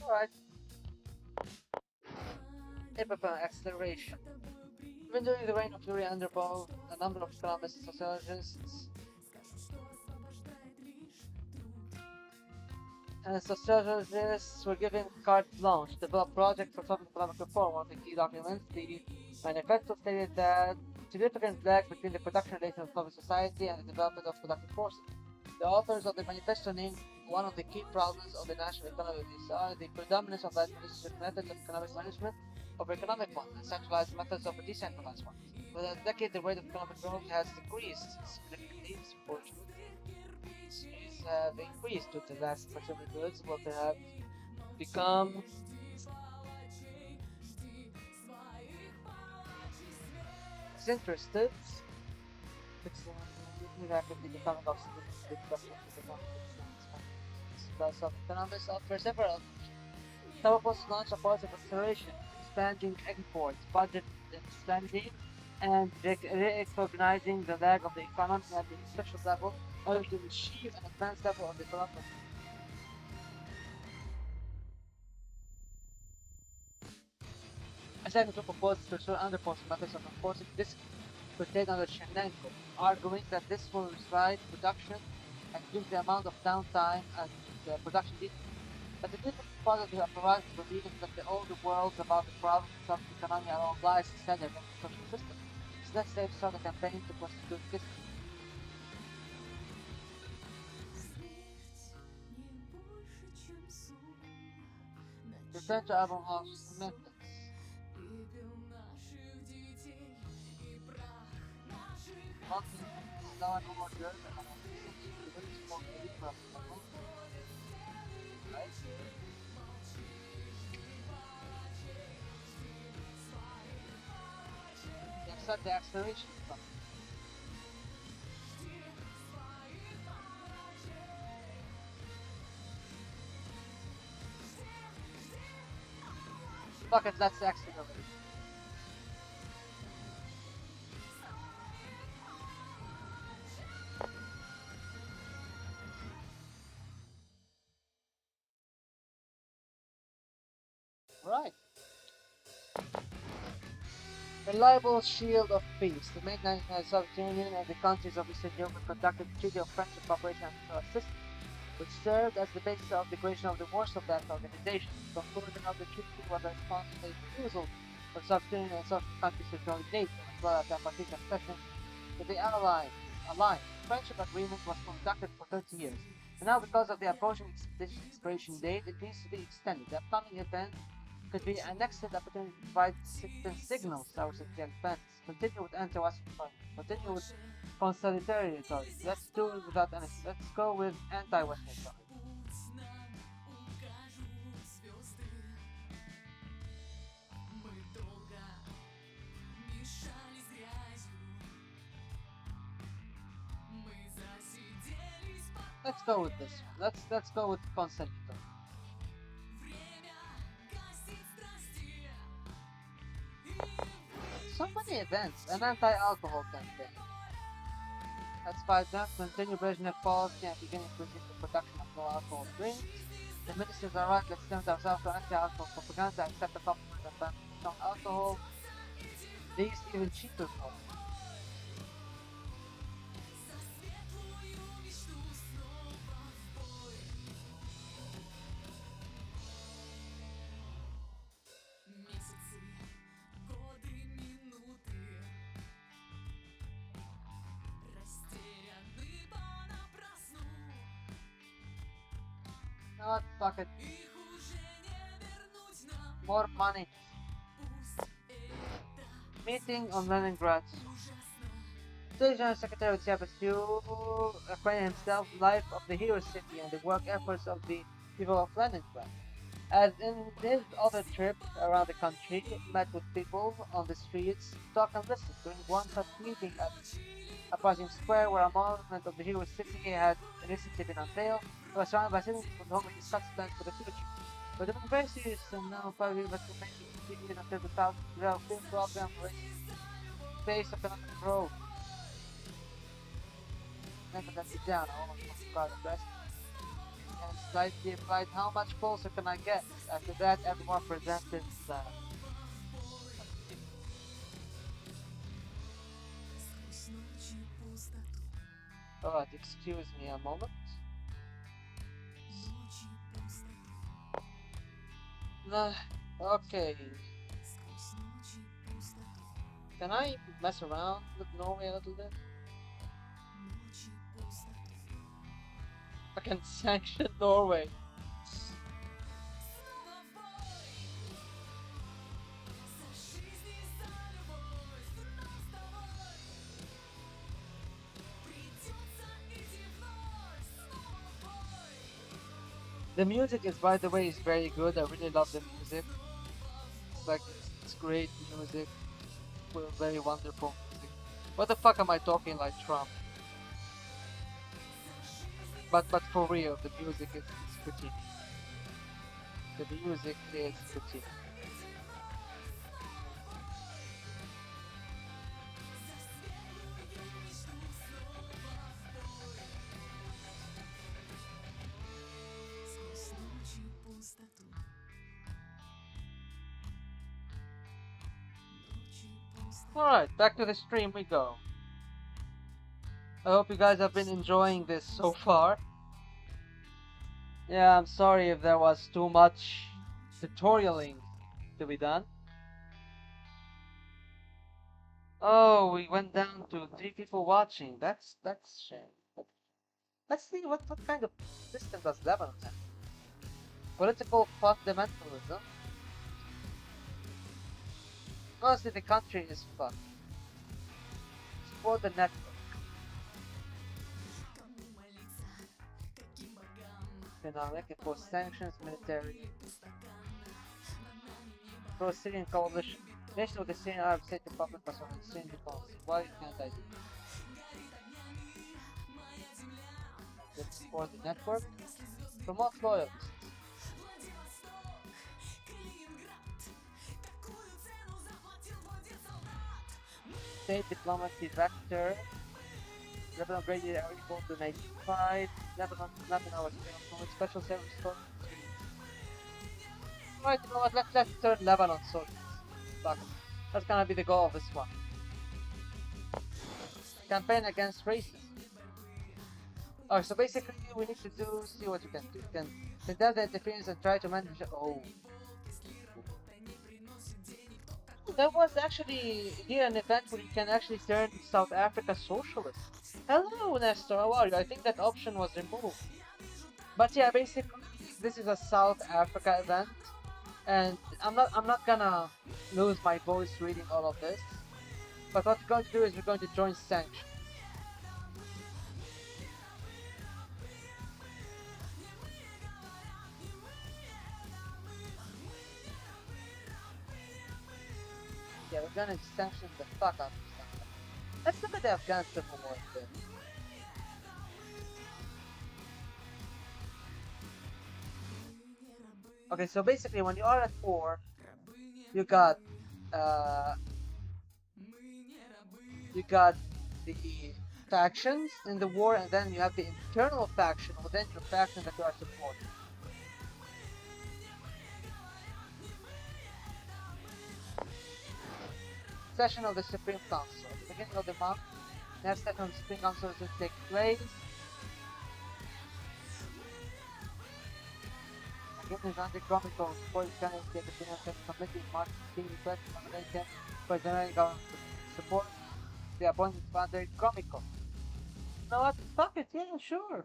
Alright. Hyperplan acceleration. Even during the reign of Yuri Andropov, a number of economists and sociologists were given carte blanche to develop projects for social economic reform. One of the key documents, the manifesto, stated that significant lag between the production relations of Soviet society and the development of productive forces. The authors of the manifesto named one of the key problems of the national economy. These are the predominance of administrative methods of economic management over economic ones and centralized methods over decentralized ones. Within a decade, the rate of economic growth has decreased significantly. Have increased due to less consumer goods, what they have become disinterested. It's rapidly becoming obsolete. The production of economics offer several. Some of us launch a policy of acceleration, expanding exports, budget spending, and recognizing the lag of the economy at the social level in order to achieve an advanced level of development. A second group proposes to restore underforcing methods of enforcing this contained under Chernenko, arguing that this will restrict production and reduce the amount of downtime and production defects. But the different part of the apparatus believes that the older worlds about the problems of the economy are all lies instead of the social system. It's necessary to start a campaign to constitute this. French album of Memphis. London, Law and Order, right? They've set the acceleration button. Fuck it, let's accelerate. Right. Reliable shield of peace. The main national Soviet Union and the countries of Eastern Europe conducted a treaty of friendship, cooperation, and assistance, which served as the basis of the creation of the Warsaw Pact organization. The conclusion of the treaty was a response to the refusal of Soviet Union and Soviet countries to join NATO, as well as their participation to the Alliance. Friendship agreement was conducted for 30 years, and now because of the approaching expiration date, it needs to be extended. The upcoming event could be an excellent opportunity to provide citizen signals to our civilian defense. Continue with anti-Western funding. Continue with conciliatory rhetoric. Let's do it without any. Let's go with anti-Western rhetoric. Let's go with this one. Let's go with conciliatory. So many events. An anti-alcohol campaign. Let's fight that. Continue Brezhnev policy and beginning to reduce the production of low alcohol drinks. The ministers are right. Let's limit ourselves to anti-alcohol propaganda. Accept the compliment and ban strong alcohol. These even cheaper forms. Not fuck it. More money. Meeting on Leningrad. Today's General Secretary of CFSU acquainted himself life of the hero city and the work efforts of the people of Leningrad. As in his other trip around the country, he met with people on the streets, talk and listen. During one such meeting at a Uprising Square, where a monument of the hero city had recently been unveiled, he was surrounded by citizens with whom he discussed plans for the future. But they've been very serious and now 5 years but remain continued until the South Rail Film Program for space economic growth. Never let me down, I almost forgot the rest. And slightly implied how much closer can I get? After that, everyone presented Alright, excuse me a moment. Okay. Can I mess around with Norway a little bit? I can sanction Norway. The music is, by the way, is very good. I really love the music. It's like it's great music, very wonderful music. What the fuck am I talking like Trump? But for real, the music is pretty. The music is pretty. Alright, back to the stream we go. I hope you guys have been enjoying this so far. Yeah, I'm sorry if there was too much tutorialing to be done. Oh, we went down to 3 people watching. That's shame. Let's see what kind of system does Lebanon have. Political fundamentalism. Honestly, the country is fucked. For the network. Economic, impose sanctions, military, pro-Syrian coalition. Nation of the Syrian Arab State Republic was on the Syrian diplomacy. Why can't I do that? For the network, promote loyalists. State diplomacy vector. Lebanon graded are equal to 95. Lebanon is not in our sphere. Special service for Alright, you know what? Let's turn Lebanon socialist. Fuck it. That's gonna be the goal of this one. Campaign against racism. Alright, so basically we need to see what you can do. You can condemn the interference and try to manage it. Oh. There was actually here an event where you can actually turn South Africa socialist. Hello, Nestor. How are you? I think that option was removed. But yeah, basically, this is a South Africa event, and I'm not gonna lose my voice reading all of this. But what we're going to do is we're going to join sanctions. Yeah, we're gonna sanction the fuck out of stuff. Let's look at the Afghan Civil War then. Okay, so basically when you are at war, you got uh you got the factions in the war, and then you have the internal faction within your faction that you are supporting. Session of the Supreme Council. At the beginning of the month, next session of the Supreme Council will take place. Given is anti-comical for the Senate State Committee March 15 request from American for general government support the appointment of anti-comical. You know what? Fuck it, yeah, sure.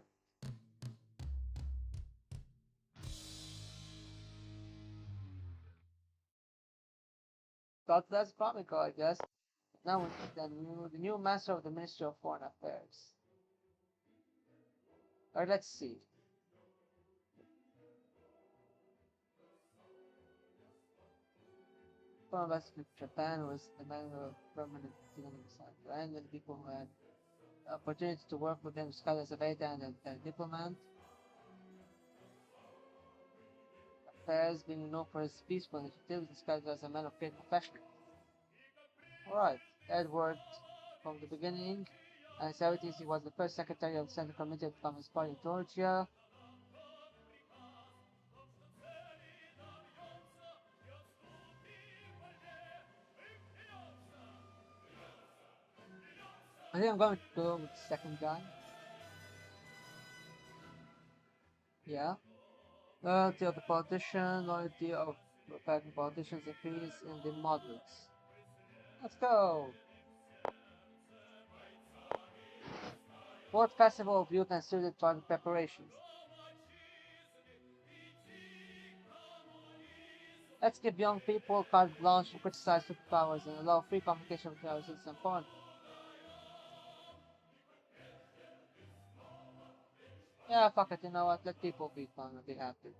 Thought that's comical, I guess. Now we need the new master of the Ministry of Foreign Affairs. Alright, let's see. Foreign Ambassador to Japan was the man of permanent and the people who had opportunity to work with him, scholars of Ada and a diplomat. Affairs being known for his peaceful initiatives, described as a man of great profession. Alright, Edward, from the beginning, in 70s he was the first secretary of the Central Committee of the Communist Party in Georgia. I think I'm going to go with the second guy. Yeah. Loyalty of the politician, loyalty of Republican politicians increase in the moderates. Let's go! Fourth Festival of Youth and Student Party preparations. Let's give young people carte blanche to criticize superpowers and allow free communication with our citizens and foreign. Yeah, fuck it, you know what? Let people be fun and be happy.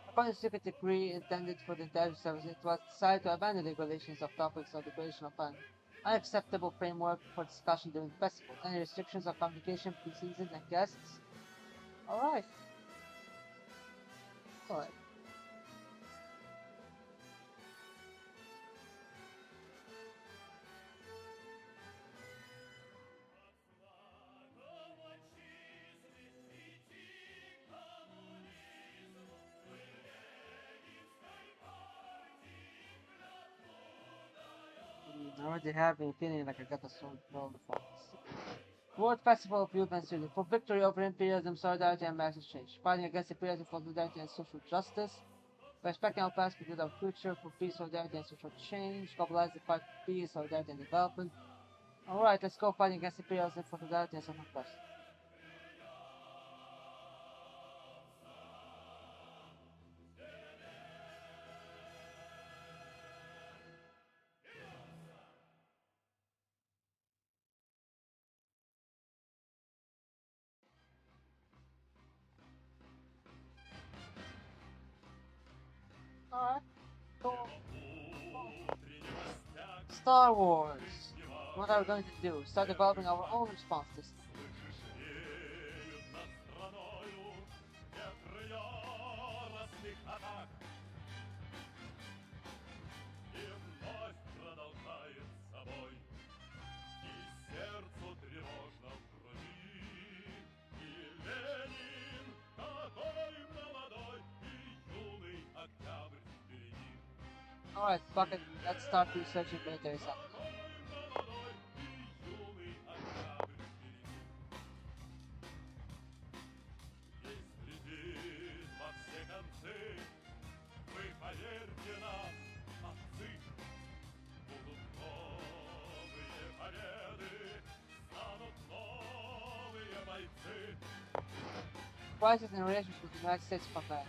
Upon a secret decree intended for the intelligence service, it was decided to abandon the regulations of topics of the creation of an unacceptable framework for discussion during the festival. Any restrictions on communication between citizens and guests? Alright. Alright. I already have been feeling like I got a sore throat for this. World Festival of Youth and Students for victory over imperialism, solidarity, and mass exchange. Fighting against imperialism for solidarity and social justice. Respecting our past, build our future for peace, solidarity, and social change. Globalize the fight for peace, solidarity, and development. Alright, let's go fighting against imperialism for solidarity and social justice. Alright, cool. Star Wars. What are we going to do? Start developing our own response system. Alright, fuck it. Let's start researching military science. Crisis in relations with the United States of America.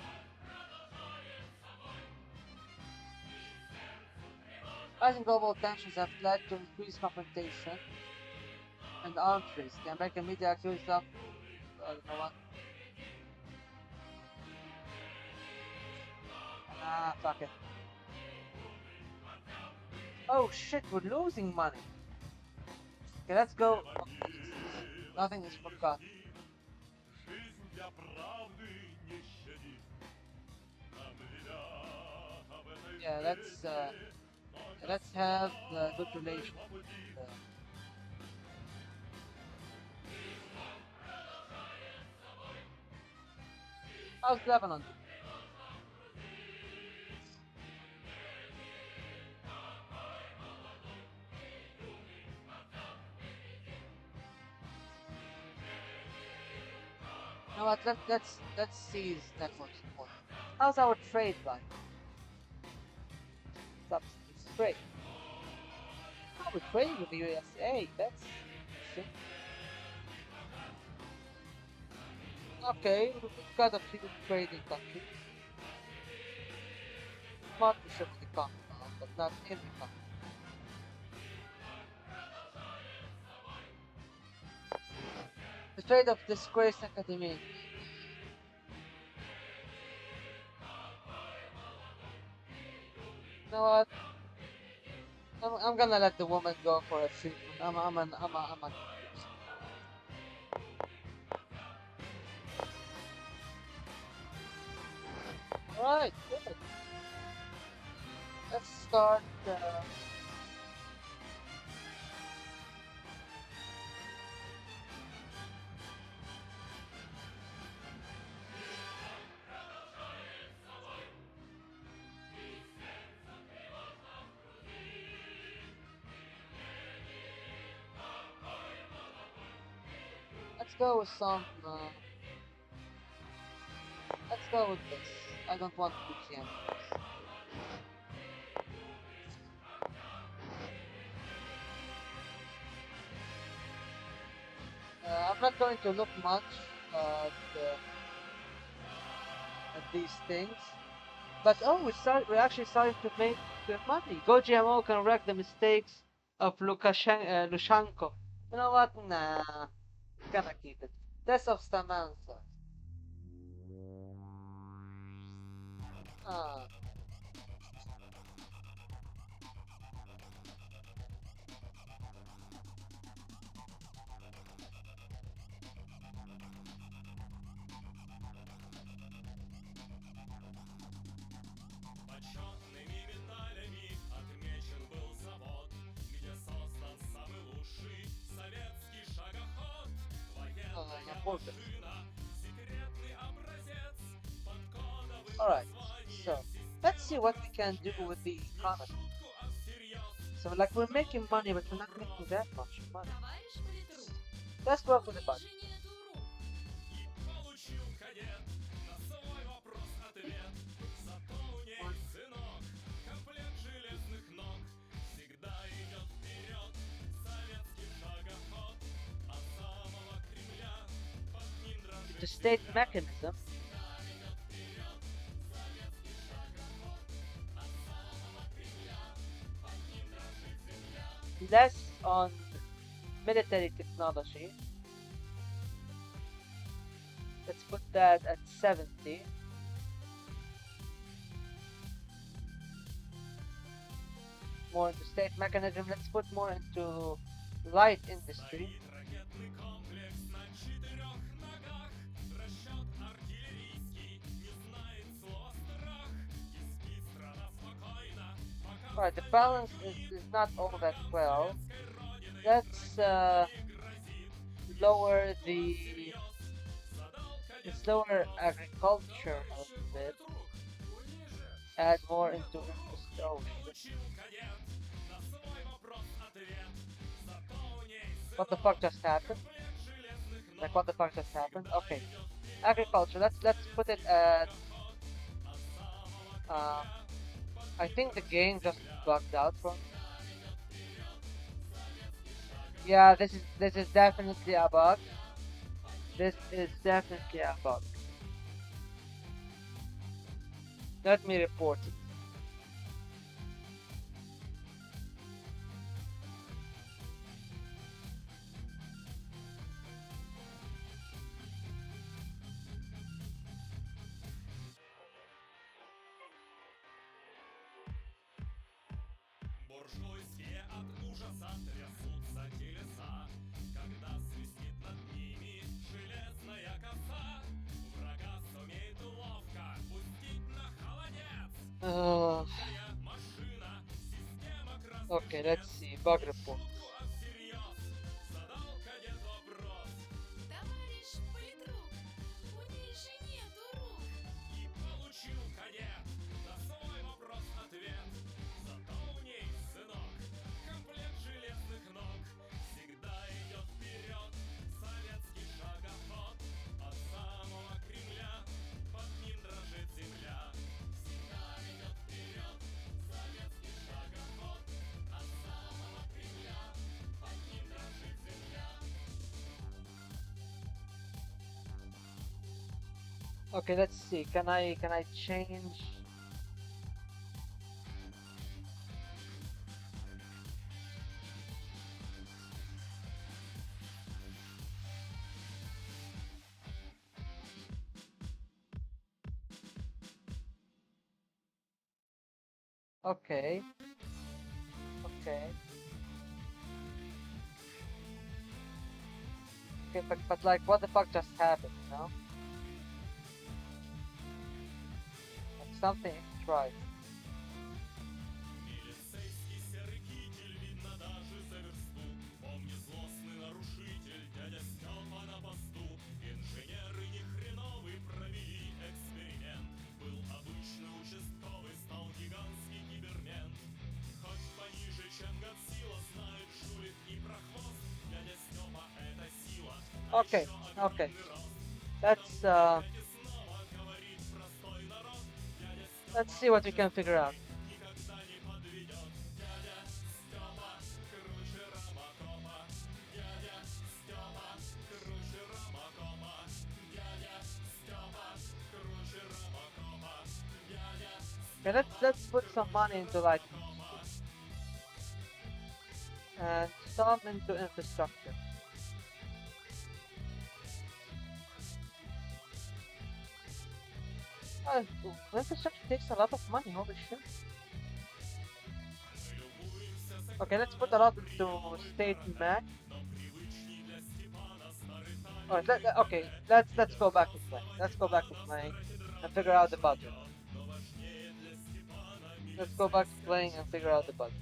Rising global tensions have led to increased confrontation and arms race. The American media accused of you know what? Ah, fuck it. Oh shit, we're losing money. Okay, let's go. Nothing is forgotten. Yeah, let's have good relations. How's Lebanon? You know what? Let's seize network support. How's our trade like? It's great. Oh, we're trading with the USA. That's interesting. Okay, we've got a few trading countries. Partnership with the continent, but not in the continent. The trade of disgraced academy. You know what? I'm gonna let the woman go for a treatment. I'm an Alright, good. Let's start. Let's go with some. Let's go with this. I don't want to be GM. I'm not going to look much at these things, but oh, we're actually starting to make good money. Go GMO can wreck the mistakes of Lushenko. You know what? Nah, gonna keep it. Test of Stamanza. Ah. Important. Alright, so let's see what we can do with the economy. So like we're making money, but we're not making that much money. Let's work with the budget. The state mechanism. Less on military technology. Let's put that at 70. more into state mechanism. Let's put more into light industry. Alright, the balance is not all that well. Let's lower the let's lower agriculture a little bit. Add more into infrastructure. Oh shit. What the fuck just happened? Like what the fuck just happened? Okay. Agriculture, let's put it at uh I think the game just bugged out from me. Yeah, this is definitely a bug. This is definitely a bug. Let me report it. Uh, okay, let's see. Bug reports. Okay, let's see. Can I change? Okay. Okay. Okay, but like what the fuck just happened, you know? Like something ain't right. Okay, okay. Let's let's see what we can figure out. Okay, let's put some money into light industry and some into infrastructure. Infrastructure takes a lot of money. Holy shit. Okay, let's put a lot into state mech. Alright, okay, let's go back to playing. Let's go back to playing and figure out the budget. Let's go back to playing and figure out the budget.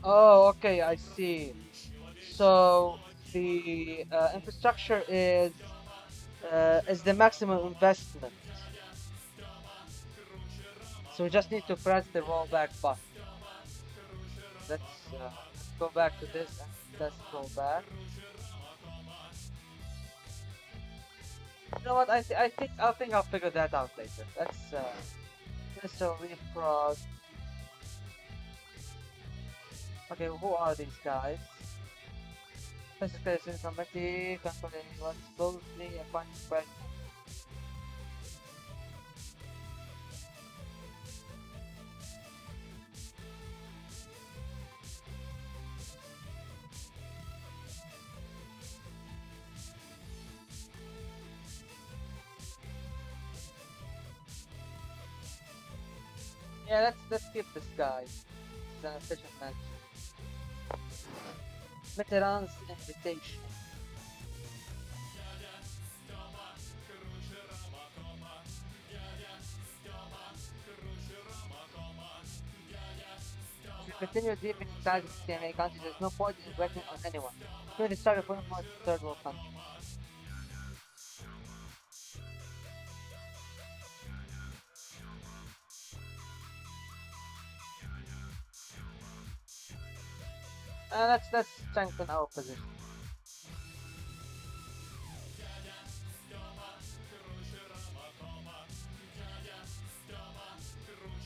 Oh, okay, I see. So the infrastructure is the maximum investment. So we just need to press the rollback button. Let's go back to this and let's go back. You know what? I think I'll figure that out later. Let's refrog. Okay, who are these guys? Specification committee controlling what's closely appointed by. Yeah, let's skip this guy. It's an efficient match. Veterans invitation. If you continue deep inside the CMA countries, there's no point in waiting on anyone. You need to start a point more third world country. Let's strengthen our position.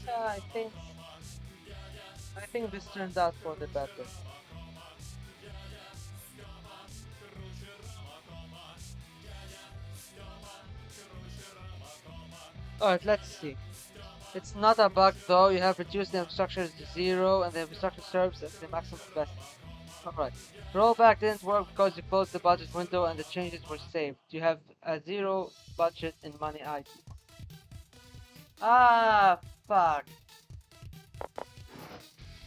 Yeah, I think this turned out for the better. Alright, let's see. It's not a bug though, you have reduced the infrastructure to 0 and the infrastructure serves as the maximum capacity. Alright. Rollback didn't work because you closed the budget window and the changes were saved. You have a 0 budget in money item. Ah, fuck.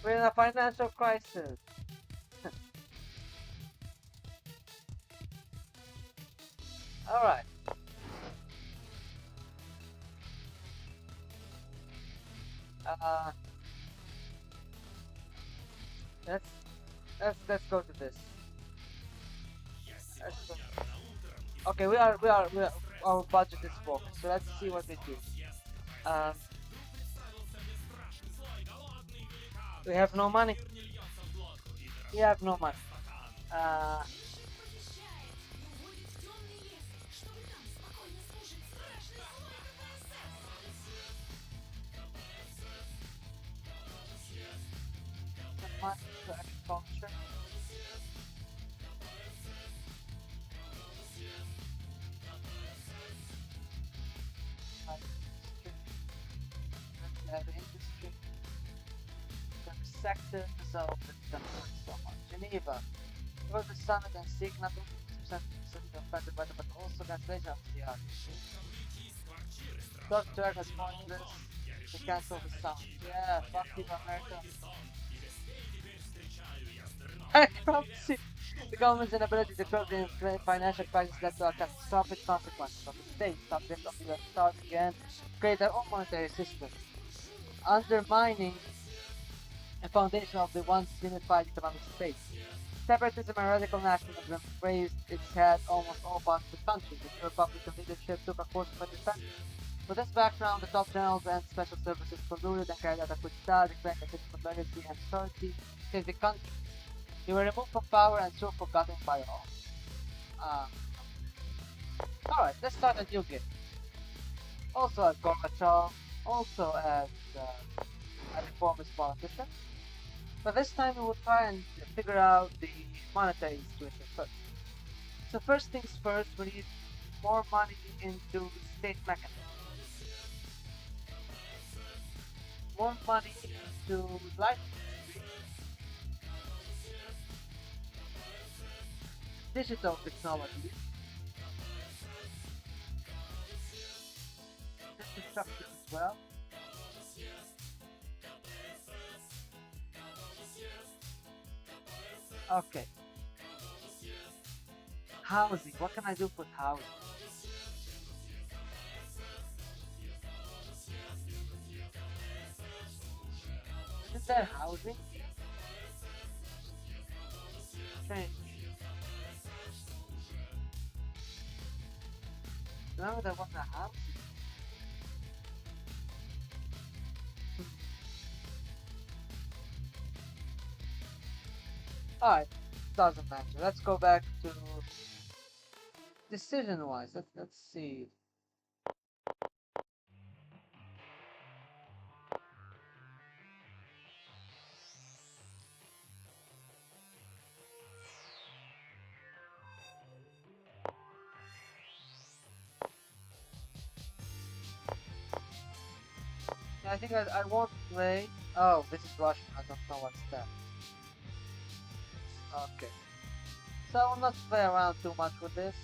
We're in a financial crisis. Alright. Uh, let's let's go to this. Let's go. Okay, we are our budget is focused, so let's see what we do. Um, we have no money. We have no money. Uh, money to agriculture. The industry, the sector, so it's gonna hurt so much. Geneva, go to the summit and seek not only 50% affected by the but also cancellation of the art. Dr. has pointed this to cancel the summit. Yeah, fuck you, America. Bankruptcy. The government's inability to curb the financial crisis led to a catastrophic consequences of the state, subject of the US start again, create their own monetary system, undermining the foundation of the once unified economic space. Separatism and radical nationalism raised its head almost all parts of the country. The Republican leadership took a course of independence. With this background, the top generals and special services colluded and carried out a coup d'etat, declaring a system of legacy and authority in the country. They were removed from power and soon forgotten by all. Uh, Alright, let's start a new game. Also as Gorbachev, also as a reformist politician. But this time we will try and figure out the monetary situation first. So first things first, we need more money into state mechanisms. More money into life digital technologies, infrastructure as well. Okay. Housing. What can I do for housing? Is there housing? Strange. Remember there was a house? Alright, doesn't matter. Let's go back to decision wise. Let's see. Yeah, I think I won't play. Oh, this is Russian. I don't know what's that. Okay. So I will not play around too much with this.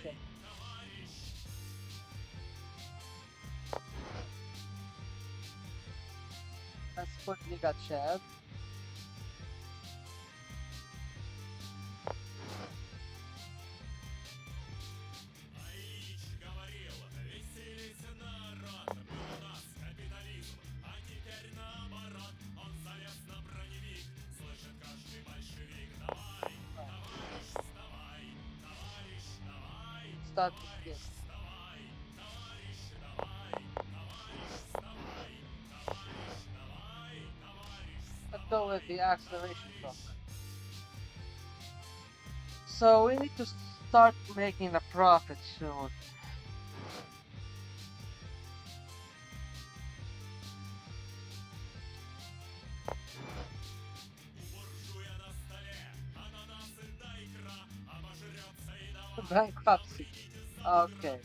Shit. Let's put Ligachev. Start with this. Let's go with the acceleration program. So we need to start making a profit soon. Bankruptcy. Okay.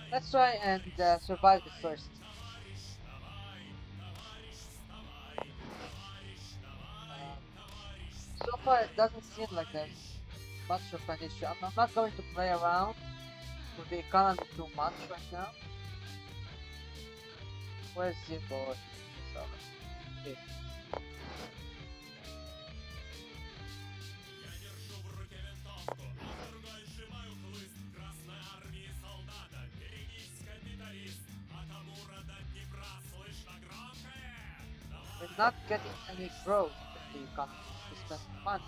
Let's try and survive the first. So far, it doesn't seem like there's much of an issue. I'm not going to play around with the economy too much right now. Where's the boy? So, okay. We're not getting any growth in the economy. We spend money.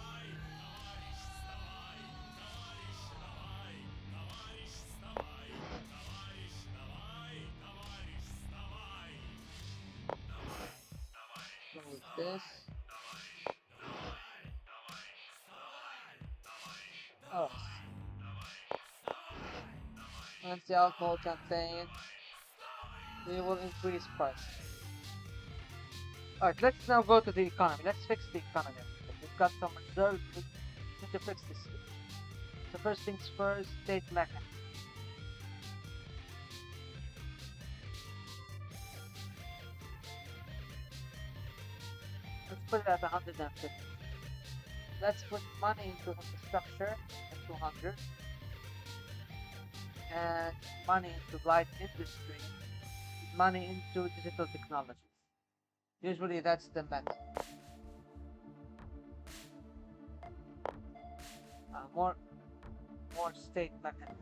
So with this. Oh. Once the alcohol campaign, we will increase price. Alright, let's now go to the economy. Let's fix the economy. We've got some reserves. We need to fix this. So first things first, state mechanism. Let's put it at 150. Let's put money into infrastructure at 200. And money into light industry. Money into digital technologies. Usually that's the method. More state mechanism.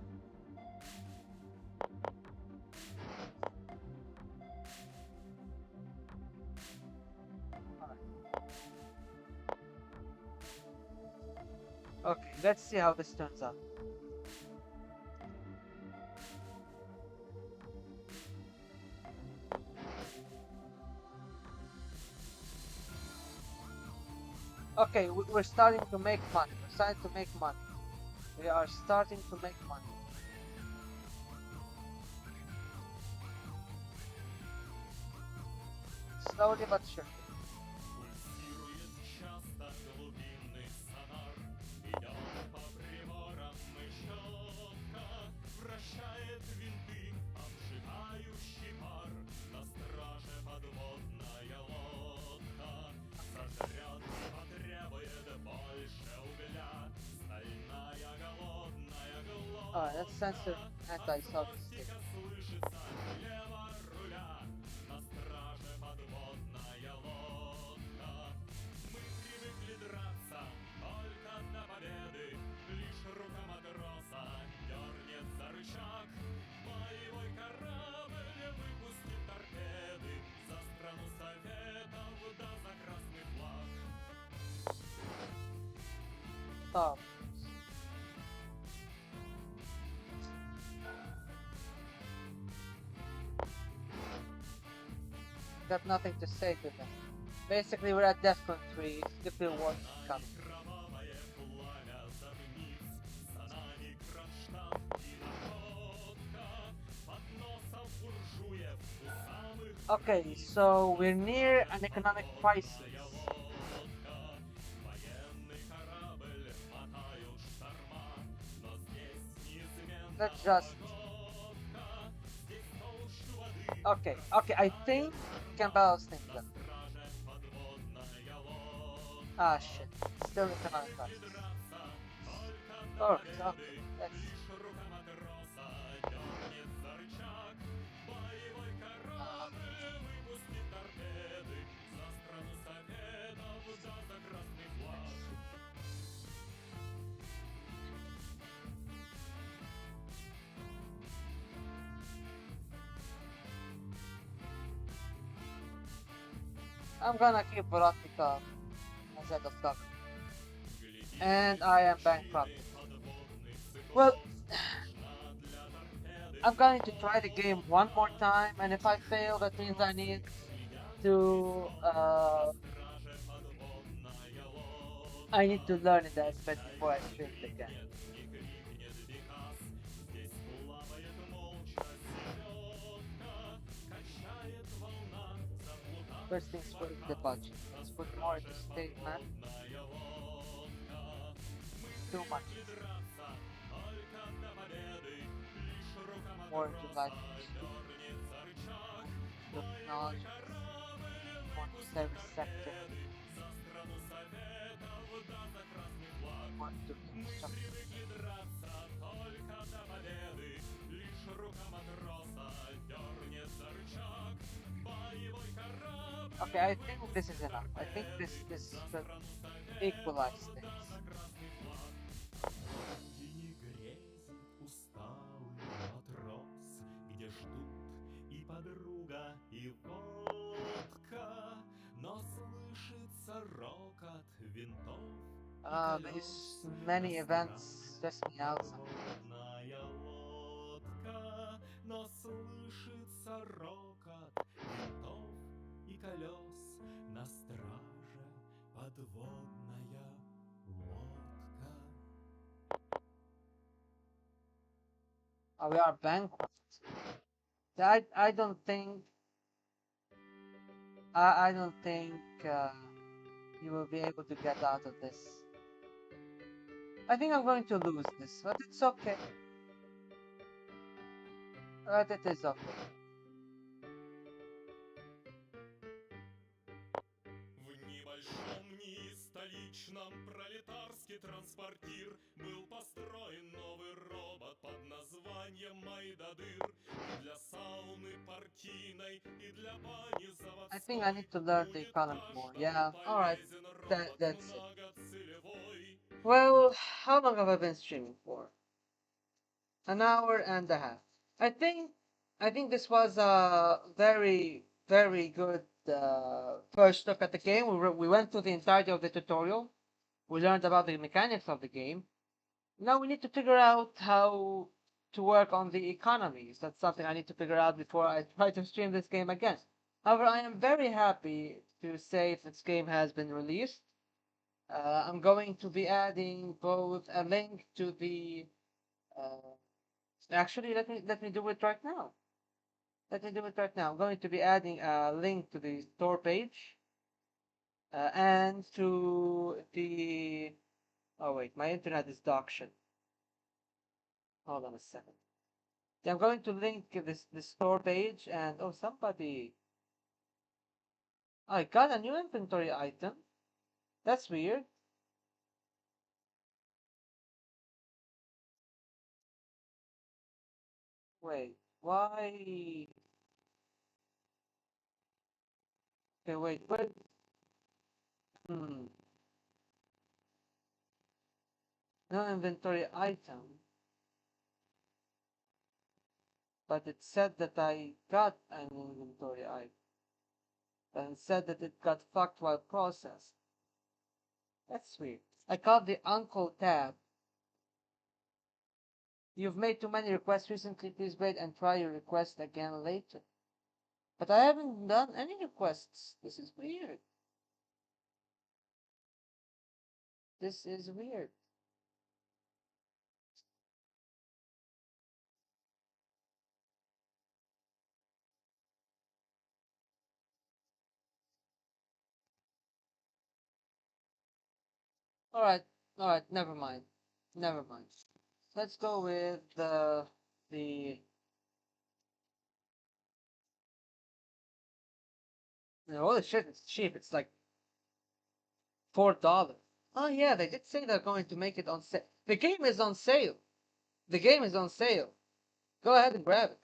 Okay, let's see how this turns out. Okay, we're starting to make money. We're starting to make money. We are starting to make money. Slowly but surely. Alright, let's censor anti-Soviet state. Stop. Got nothing to say to them. Basically, we're at DEFCON 3. Nuclear war is coming. Okay, so we're near an economic crisis. Let's just... Okay, I think we can balance things out. Ah shit. Still in command process. Alright, okay. Let's see. Uh, let's see. I'm gonna keep Veronica as head of government. And I am bankrupted. Well, I'm going to try the game one more time, and if I fail, that means I need to learn in the alphabet before I stream it again. First things first, the budget. Let's put more into statement. Too much. More into light industry, more into technology, more into service sector, more into infrastructure. Okay, I think this is enough. I think this should equalize things. Лондоне грезит усталый матрос, где ждут и подруга, и водка, но слышится рокот винтов и These колес на many events страже stress me out sometimes. подводная лодка, но слышится рокот винтов и колес на страже подводная лодка. We are bankrupt. I don't think I don't think you will be able to get out of this. I think I'm going to lose this, but it's okay. But it is okay. В небольшом столичном пролетарский транспортир был построен новый робот под названием Майдадыр. И для сауны партийной, и для бани I think I заводской need to learn the будет economy more. каждому Yeah, alright. полезен робот That's it. многоцелевой. Well, how long have I been streaming for? An hour and a half. I think I think this was a very good first look at the game. We went through the entirety of the tutorial. We learned about the mechanics of the game. Now we need to figure out how to work on the economies. That's something I need to figure out before I try to stream this game again. However, I am very happy to say this game has been released. I'm going to be adding both a link to the. Uh, actually, let me do it right now. Let me do it right now. I'm going to be adding a link to the store page and to the. Oh wait, my internet is dog Hold on a second. Yeah, I'm going to link this store page and oh somebody I got a new inventory item. That's weird. Wait, why? Okay, wait. Hmm. No inventory item. But it said that I got an inventory item. And it said that it got fucked while processed. That's weird. I called the Uncle tab. You've made too many requests recently. Please wait and try your request again later. But I haven't done any requests. This is weird. This is weird. Alright, alright, never mind. Never mind. Let's go with the holy shit, it's cheap. It's like $4. Oh yeah, they did say they're going to make it on sale. The game is on sale. The game is on sale. Go ahead and grab it.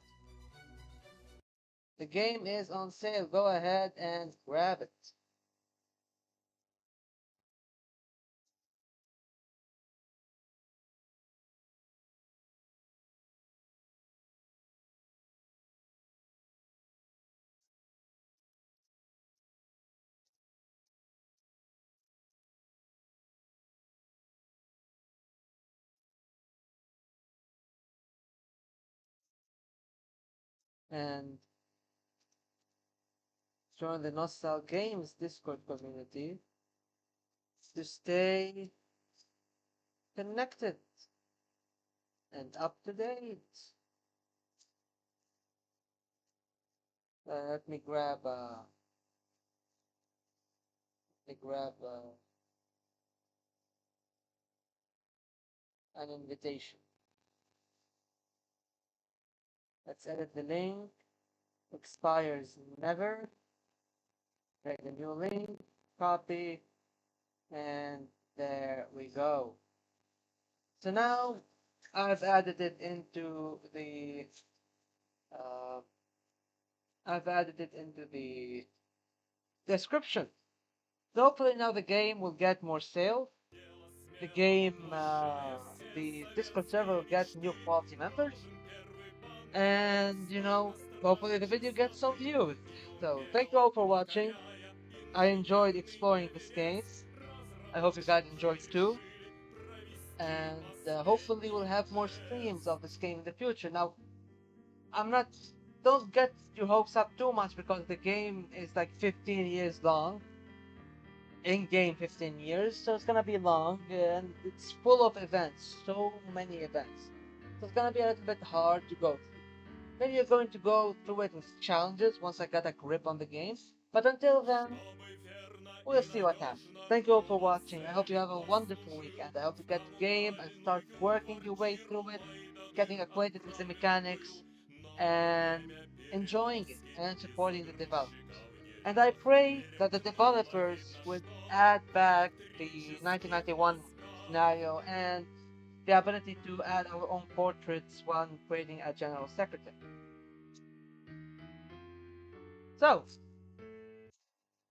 The game is on sale. Go ahead and grab it. And join the Nostalgames Discord community to stay connected and up to date. Let me grab an invitation. Let's edit the link. Expires never. Create a new link. Copy. And there we go. So now uh, I've added it into the description. So hopefully now the game will get more sales. The game, the Discord server will get new quality members, and hopefully the video gets some views. So thank you all for watching. I enjoyed exploring this game. I hope you guys enjoyed too, and hopefully we'll have more streams of this game in the future. Now, I'm not. Don't get your hopes up too much because the game is like 15 years long. In game 15 years, so it's gonna be long and it's full of events, so many events. So it's gonna be a little bit hard to go through. Maybe you're going to go through it with challenges once I get a grip on the game. But until then, we'll see what happens. Thank you all for watching. I hope you have a wonderful weekend. I hope you get the game and start working your way through it, getting acquainted with the mechanics, and enjoying it and supporting the developers. And I pray that the developers would add back the 1991 scenario and the ability to add our own portraits when creating a general secretary. So,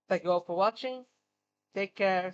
thank you all for watching. Take care.